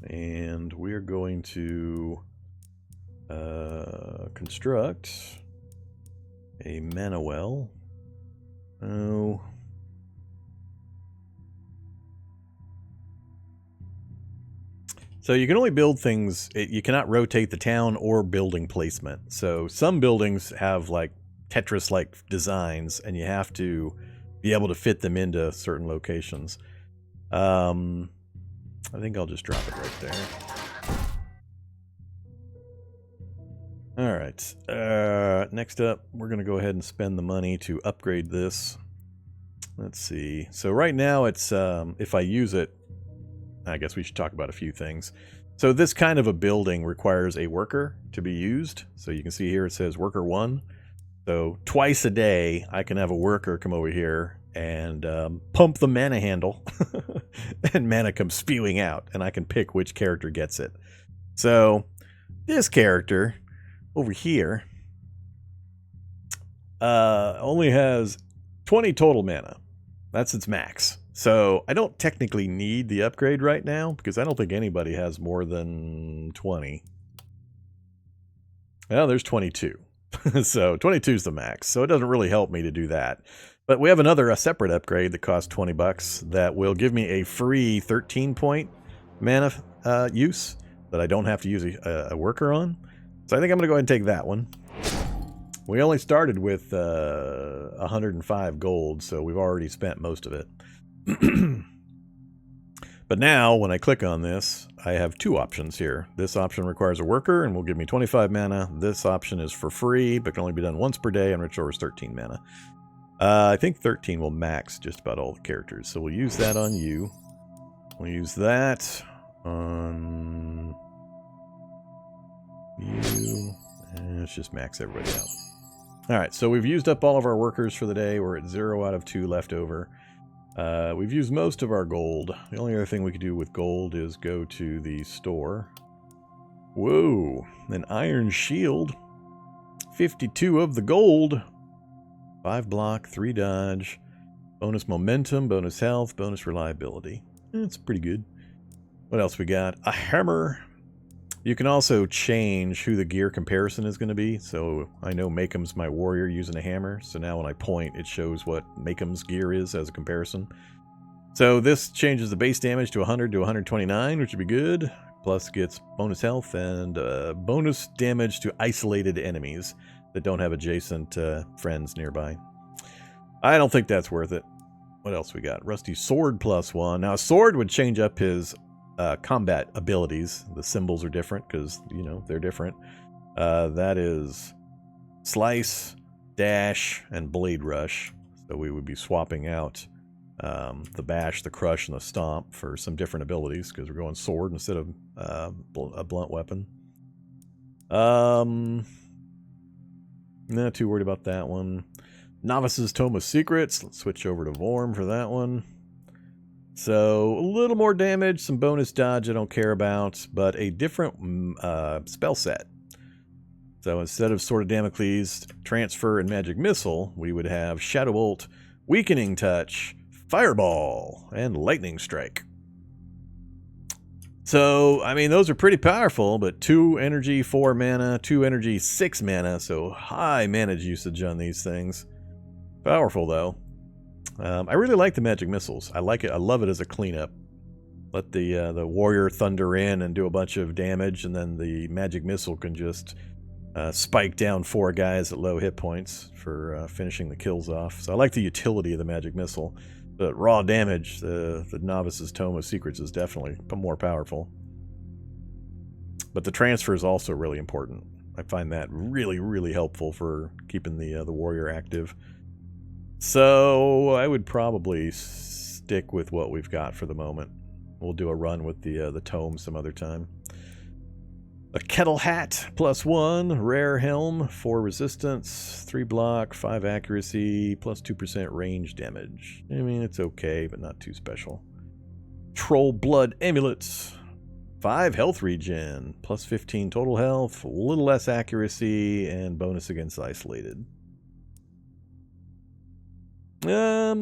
And we're going to construct a mana well. Oh. So you can only build things, you cannot rotate the town or building placement. So some buildings have like Tetris-like designs and you have to be able to fit them into certain locations. I think I'll just drop it right there. Alright, next up, we're going to go ahead and spend the money to upgrade this. Let's see. So right now it's, if I use it, I guess we should talk about a few things. So this kind of a building requires a worker to be used. So you can see here it says worker 1. So twice a day I can have a worker come over here and pump the mana handle and mana comes spewing out and I can pick which character gets it. So this character over here only has 20 total mana. That's its max. So I don't technically need the upgrade right now because I don't think anybody has more than 20. Well, there's 22. So 22 is the max. So it doesn't really help me to do that. But we have a separate upgrade that costs 20 bucks that will give me a free 13 point mana use that I don't have to use a worker on. So I think I'm going to go ahead and take that one. We only started with 105 gold, so we've already spent most of it. But now, when I click on this, I have 2 options here. This option requires a worker and will give me 25 mana. This option is for free, but can only be done once per day and restores 13 mana. I think 13 will max just about all the characters, so we'll use that on you. We'll use that On you. And let's just max everybody out. Alright, so we've used up all of our workers for the day. We're at 0 out of 2 left over. We've used most of our gold. The only other thing we could do with gold is go to the store. Whoa, an iron shield. 52 of the gold. 5 block, 3 dodge. Bonus momentum, bonus health, bonus reliability. That's pretty good. What else we got? A hammer. You can also change who the gear comparison is going to be. So I know Makeham's my warrior using a hammer. So now when I point, it shows what Makeham's gear is as a comparison. So this changes the base damage to 100 to 129, which would be good. Plus gets bonus health and bonus damage to isolated enemies that don't have adjacent friends nearby. I don't think that's worth it. What else we got? Rusty sword +1. Now a sword would change up his combat abilities. The symbols are different because, you know, they're different. That is slice, dash, and blade rush. So we would be swapping out the bash, the crush, and the stomp for some different abilities because we're going sword instead of a blunt weapon. Not too worried about that one. Novice's Tome of Secrets. Let's switch over to Vorm for that one. So, a little more damage, some bonus dodge I don't care about, but a different spell set. So instead of Sword of Damocles, Transfer, and Magic Missile, we would have Shadow Bolt, Weakening Touch, Fireball, and Lightning Strike. So, I mean, those are pretty powerful, but 2 energy, 4 mana, 2 energy, 6 mana, so high mana usage on these things. Powerful, though. I really like the magic missiles. I like it. I love it as a cleanup. Let the warrior thunder in and do a bunch of damage, and then the magic missile can just spike down 4 guys at low hit points for finishing the kills off. So I like the utility of the magic missile. But raw damage, the Novice's Tome of Secrets is definitely more powerful. But the transfer is also really important. I find that really, really helpful for keeping the warrior active. So I would probably stick with what we've got for the moment. We'll do a run with the tome some other time. A kettle hat +1, rare helm, 4 resistance, 3 block, 5 accuracy, plus 2% range damage. I mean, it's okay, but not too special. Troll blood amulets, 5 health regen, plus 15 total health, a little less accuracy, and bonus against isolated. The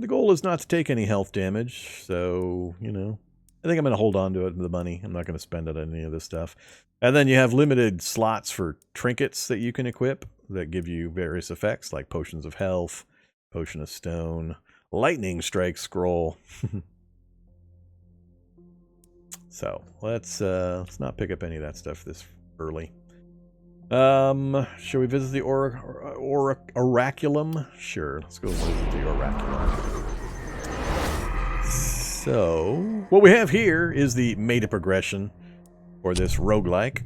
goal is not to take any health damage, so, you know, I think I'm going to hold on to it, the money. I'm not going to spend it on any of this stuff. And then you have limited slots for trinkets that you can equip that give you various effects, like potions of health, potion of stone, lightning strike scroll. So let's not pick up any of that stuff this early. Shall we visit the Oraculum? Sure, let's go visit the Oraculum. So, what we have here is the meta progression for this roguelike.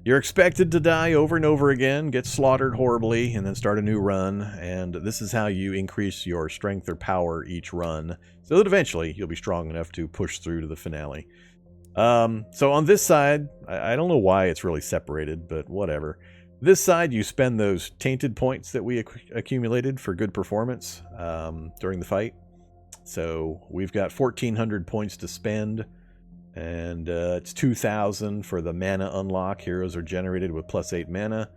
You're expected to die over and over again, get slaughtered horribly, and then start a new run, and this is how you increase your strength or power each run, so that eventually you'll be strong enough to push through to the finale. So on this side, I don't know why it's really separated, but whatever. This side, you spend those tainted points that we accumulated for good performance during the fight. So we've got 1,400 points to spend, and it's 2,000 for the mana unlock. Heroes are generated with +8 mana.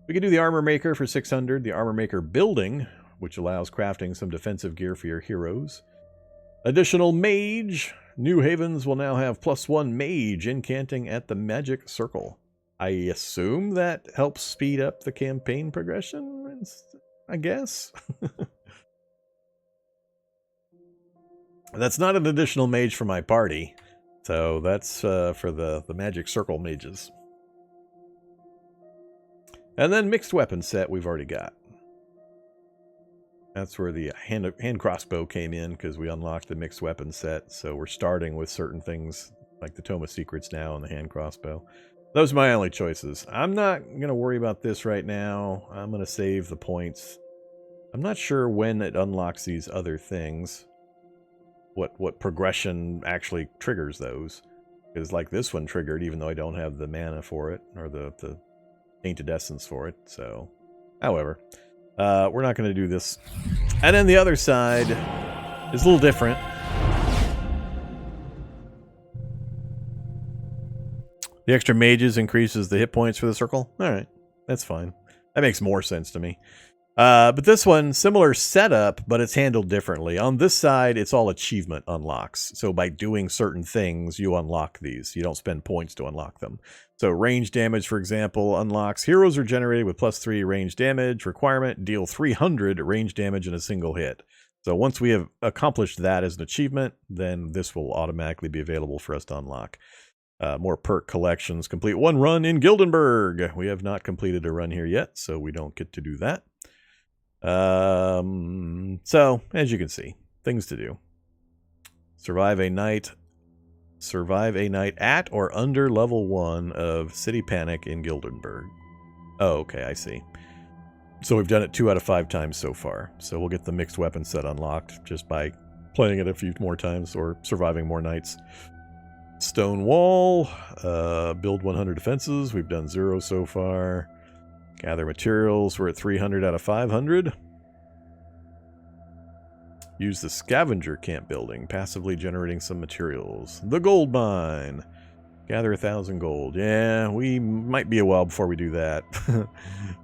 We can do the Armor Maker for 600, the Armor Maker Building, which allows crafting some defensive gear for your heroes. Additional Mage. New Havens will now have +1 Mage incanting at the Magic Circle. I assume that helps speed up the campaign progression, I guess. That's not an additional mage for my party, so that's for the Magic Circle mages. And then mixed weapon set we've already got. That's where the hand crossbow came in, because we unlocked the mixed weapon set, so we're starting with certain things like the Tome of Secrets now and the hand crossbow. Those are my only choices. I'm not going to worry about this right now. I'm going to save the points. I'm not sure when it unlocks these other things. what progression actually triggers those. Because like this one triggered, even though I don't have the mana for it, or the Tainted Essence for it. So, however, we're not going to do this. And then the other side is a little different. The extra mages increases the hit points for the circle. All right, that's fine. That makes more sense to me. But this one, similar setup, but it's handled differently. On this side, it's all achievement unlocks. So by doing certain things, you unlock these. You don't spend points to unlock them. So range damage, for example, unlocks. Heroes are generated with +3 range damage requirement. Deal 300 range damage in a single hit. So once we have accomplished that as an achievement, then this will automatically be available for us to unlock. More perk collections. Complete one run in Gildenberg. We have not completed a run here yet, so we don't get to do that. So, as you can see, things to do. Survive a night at or under level 1 of City Panic in Gildenberg. Oh, okay, I see. So we've done it 2 out of 5 times so far. So we'll get the mixed weapon set unlocked just by playing it a few more times or surviving more nights. Stone wall, build 100 defenses. We've done 0 so far. Gather materials. We're at 300 out of 500. Use the scavenger camp building, passively generating some materials. The gold mine. Gather 1,000 gold. Yeah, we might be a while before we do that.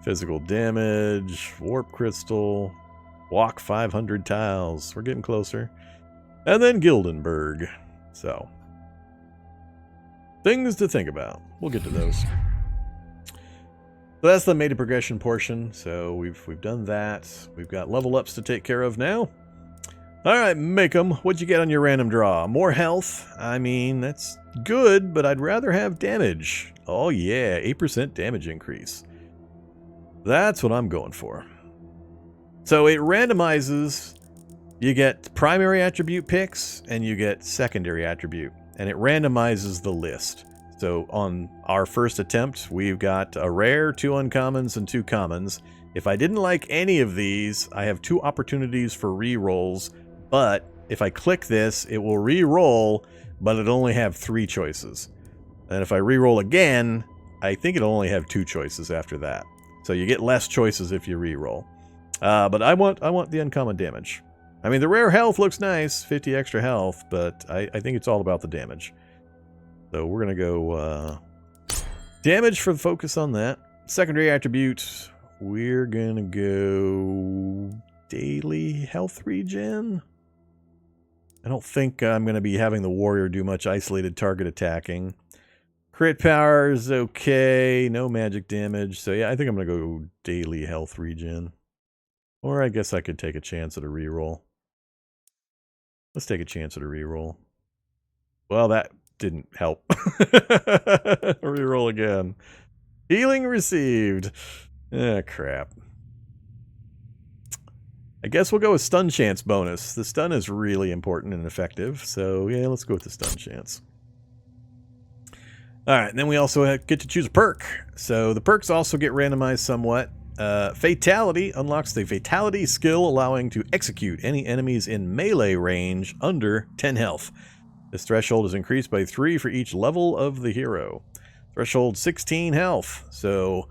Physical damage. Warp crystal. Walk 500 tiles. We're getting closer. And then Gildenberg. So, things to think about. We'll get to those. So that's the made progression portion. So we've done that. We've got level ups to take care of now. All right, make them. What'd you get on your random draw? More health. I mean, that's good, but I'd rather have damage. Oh yeah, 8% damage increase. That's what I'm going for. So it randomizes. You get primary attribute picks and you get secondary attribute, and it randomizes the list. So on our first attempt, we've got a rare, 2 uncommons, and 2 commons. If I didn't like any of these, I have 2 opportunities for re-rolls, but if I click this, it will re-roll, but it'll only have 3 choices. And if I re-roll again, I think it'll only have 2 choices after that. So you get less choices if you re-roll. But I want the uncommon damage. I mean, the rare health looks nice, 50 extra health, but I think it's all about the damage. So we're going to go damage for the focus on that. Secondary attribute, we're going to go daily health regen. I don't think I'm going to be having the warrior do much isolated target attacking. Crit power is okay, no magic damage. So yeah, I think I'm going to go daily health regen. Or I guess I could take a chance at a reroll. Let's take a chance at a reroll. Well, that didn't help. Reroll again. Healing received. Ah, crap. I guess we'll go with stun chance bonus. The stun is really important and effective. So yeah, let's go with the stun chance. Alright, then we also get to choose a perk. So the perks also get randomized somewhat. Fatality unlocks the Fatality skill, allowing to execute any enemies in melee range under 10 health. This threshold is increased by 3 for each level of the hero. Threshold 16 health, so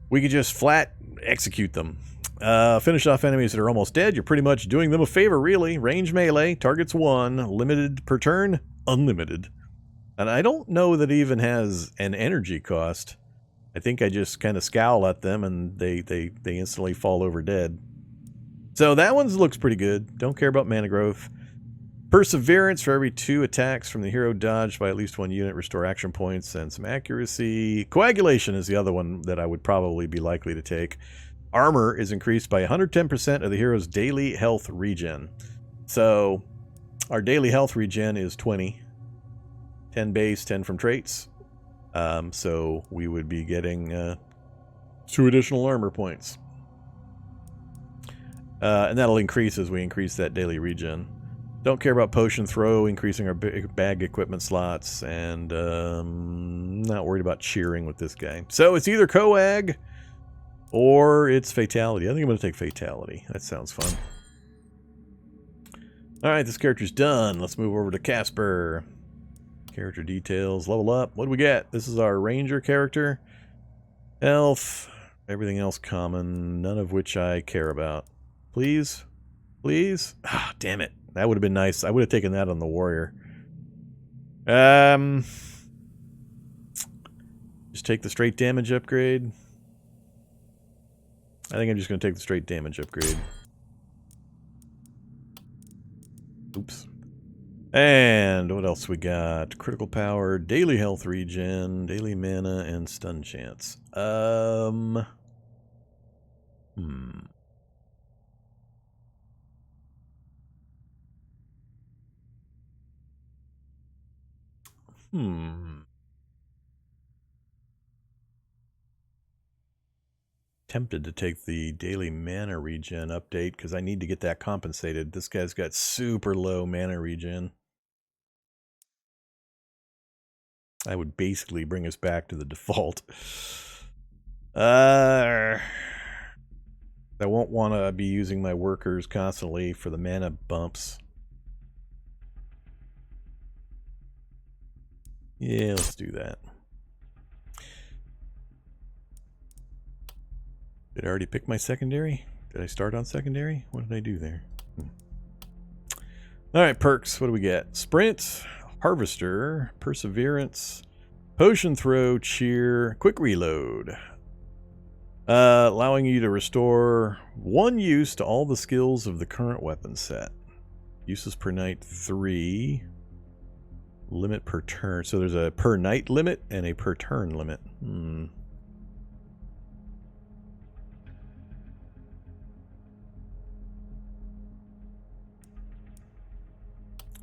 we could just flat execute them. Finish off enemies that are almost dead. You're pretty much doing them a favor, really. Range melee, targets 1, limited per turn, unlimited. And I don't know that it even has an energy cost. I think I just kind of scowl at them and they instantly fall over dead. So that one looks pretty good. Don't care about mana growth. Perseverance, for every 2 attacks from the hero dodged by at least 1 unit, restore action points and some accuracy. Coagulation is the other one that I would probably be likely to take. Armor is increased by 110% of the hero's daily health regen. So our daily health regen is 20. 10 base, 10 from traits. So we would be getting 2 additional armor points. And that'll increase as we increase that daily regen. Don't care about potion throw, increasing our bag equipment slots, and not worried about cheering with this guy. So it's either coag or it's fatality. I think I'm going to take fatality. That sounds fun. Alright, this character's done. Let's move over to Casper. Character details, level up. What do we get? This is our ranger character. Elf. Everything else common, none of which I care about. Please? Please? Ah, damn it. That would have been nice. I would have taken that on the warrior. Just take the straight damage upgrade. I think I'm just going to take the straight damage upgrade. Oops. And what else we got? Critical power, daily health regen, daily mana, and stun chance. Tempted to take the daily mana regen update because I need to get that compensated. This guy's got super low mana regen. I would basically bring us back to the default. I won't want to be using my workers constantly for the mana bumps. Yeah, let's do that. Did I already pick my secondary? Did I start on secondary? What did I do there? Alright, perks. What do we get? Sprint, Harvester, Perseverance, Potion Throw, Cheer, Quick Reload. Allowing you to restore 1 use to all the skills of the current weapon set. Uses per night 3. Limit per turn. So there's a per night limit and a per turn limit.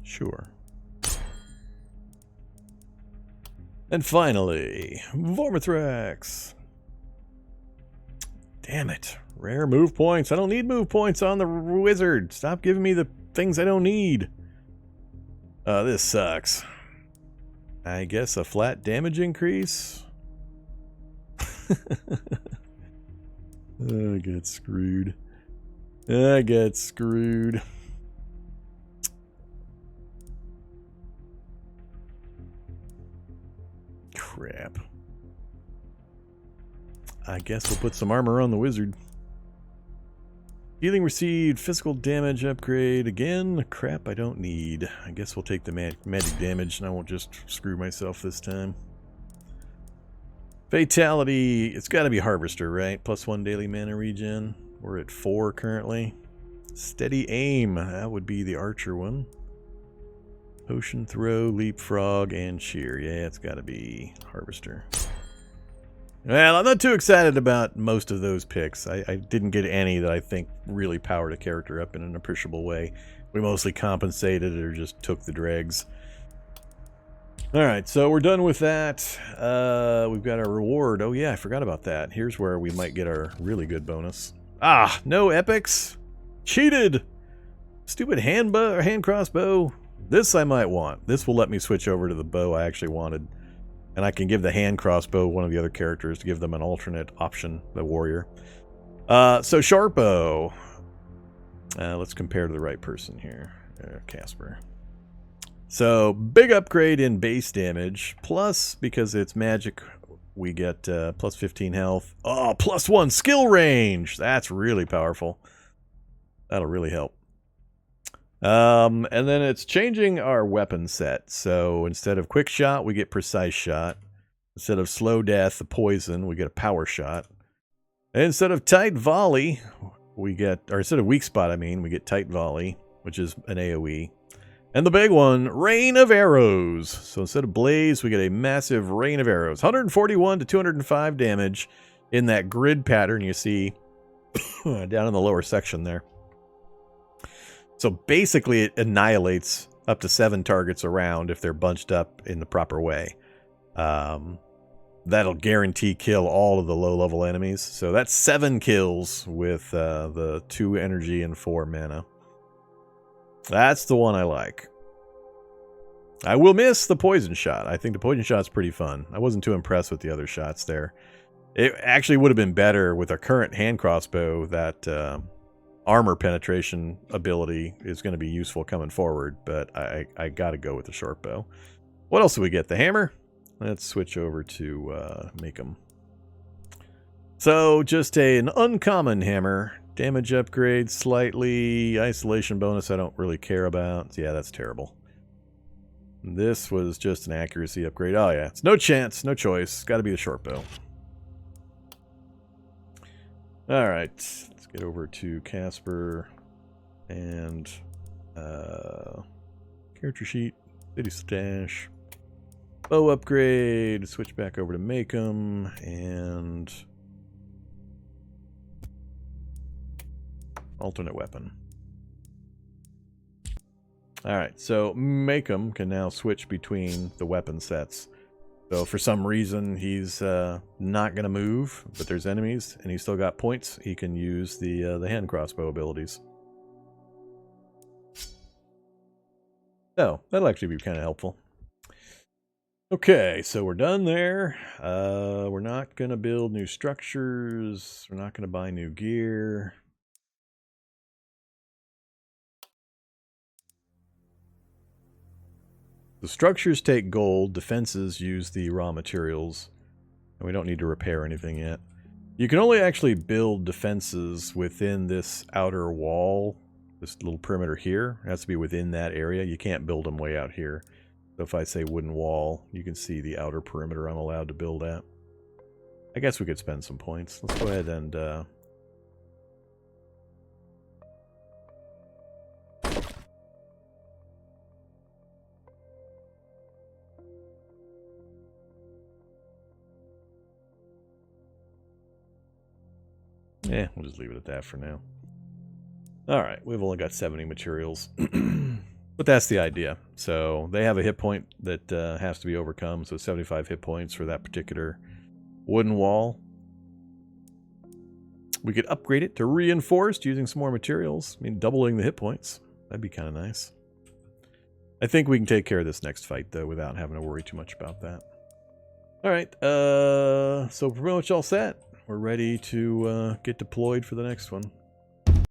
Sure. And finally, Vormithrax. Damn it. Rare move points. I don't need move points on the wizard. Stop giving me the things I don't need. This sucks. I guess a flat damage increase? I got screwed. I got screwed. Crap. I guess we'll put some armor on the wizard. Healing received, physical damage upgrade. Again, crap I don't need. I guess we'll take the magic damage and I won't just screw myself this time. Fatality, it's got to be Harvester, right? +1 daily mana regen. We're at 4 currently. Steady aim, that would be the archer one. Potion throw, leapfrog, and cheer. Yeah, it's got to be Harvester. Well, I'm not too excited about most of those picks. I didn't get any that I think really powered a character up in an appreciable way. We mostly compensated or just took the dregs. Alright, so we're done with that. We've got our reward. Oh yeah, I forgot about that. Here's where we might get our really good bonus. Ah, no epics? Cheated! Stupid hand crossbow. This I might want. This will let me switch over to the bow I actually wanted. And I can give the hand crossbow one of the other characters to give them an alternate option, the warrior. So Sharpo. Let's compare to the right person here. Casper. So big upgrade in base damage. Plus, because it's magic, we get plus 15 health. Oh, +1 skill range. That's really powerful. That'll really help. And then it's changing our weapon set. So instead of quick shot, we get precise shot. Instead of slow death, the poison, we get a power shot. And instead of tight volley, we get, or instead of weak spot, I mean, we get tight volley, which is an AoE. And the big one, rain of arrows. So instead of blaze, we get a massive rain of arrows. 141 to 205 damage in that grid pattern you see down in the lower section there. So basically it annihilates up to 7 targets around if they're bunched up in the proper way. That'll guarantee kill all of the low-level enemies. So that's 7 kills with the 2 energy and 4 mana. That's the one I like. I will miss the poison shot. I think the poison shot's pretty fun. I wasn't too impressed with the other shots there. It actually would have been better with our current hand crossbow that armor penetration ability is going to be useful coming forward, but I got to go with the short bow. What else do we get? The hammer? Let's switch over to make them. So, just an uncommon hammer. Damage upgrade slightly. Isolation bonus I don't really care about. Yeah, that's terrible. This was just an accuracy upgrade. Oh yeah, it's no chance, no choice. Got to be the short bow. Alright, let's get over to Casper and character sheet, city stash, bow upgrade, switch back over to make 'em, and alternate weapon. Alright, so make 'em can now switch between the weapon sets. So for some reason he's not going to move, but there's enemies, and he's still got points. He can use the hand crossbow abilities. So that'll actually be kind of helpful. Okay, so we're done there. We're not going to build new structures. We're not going to buy new gear. The structures take gold, defenses use the raw materials, and we don't need to repair anything yet. You can only actually build defenses within this outer wall, this little perimeter here. It has to be within that area. You can't build them way out here. So if I say wooden wall, you can see the outer perimeter I'm allowed to build at. I guess we could spend some points. Let's go ahead and yeah, we'll just leave it at that for now. Alright, we've only got 70 materials. But that's the idea. So they have a hit point that has to be overcome. So 75 hit points for that particular wooden wall. We could upgrade it to reinforced using some more materials. I mean, doubling the hit points. That'd be kind of nice. I think we can take care of this next fight, though, without having to worry too much about that. Alright, so we're pretty much all set. We're ready to get deployed for the next one.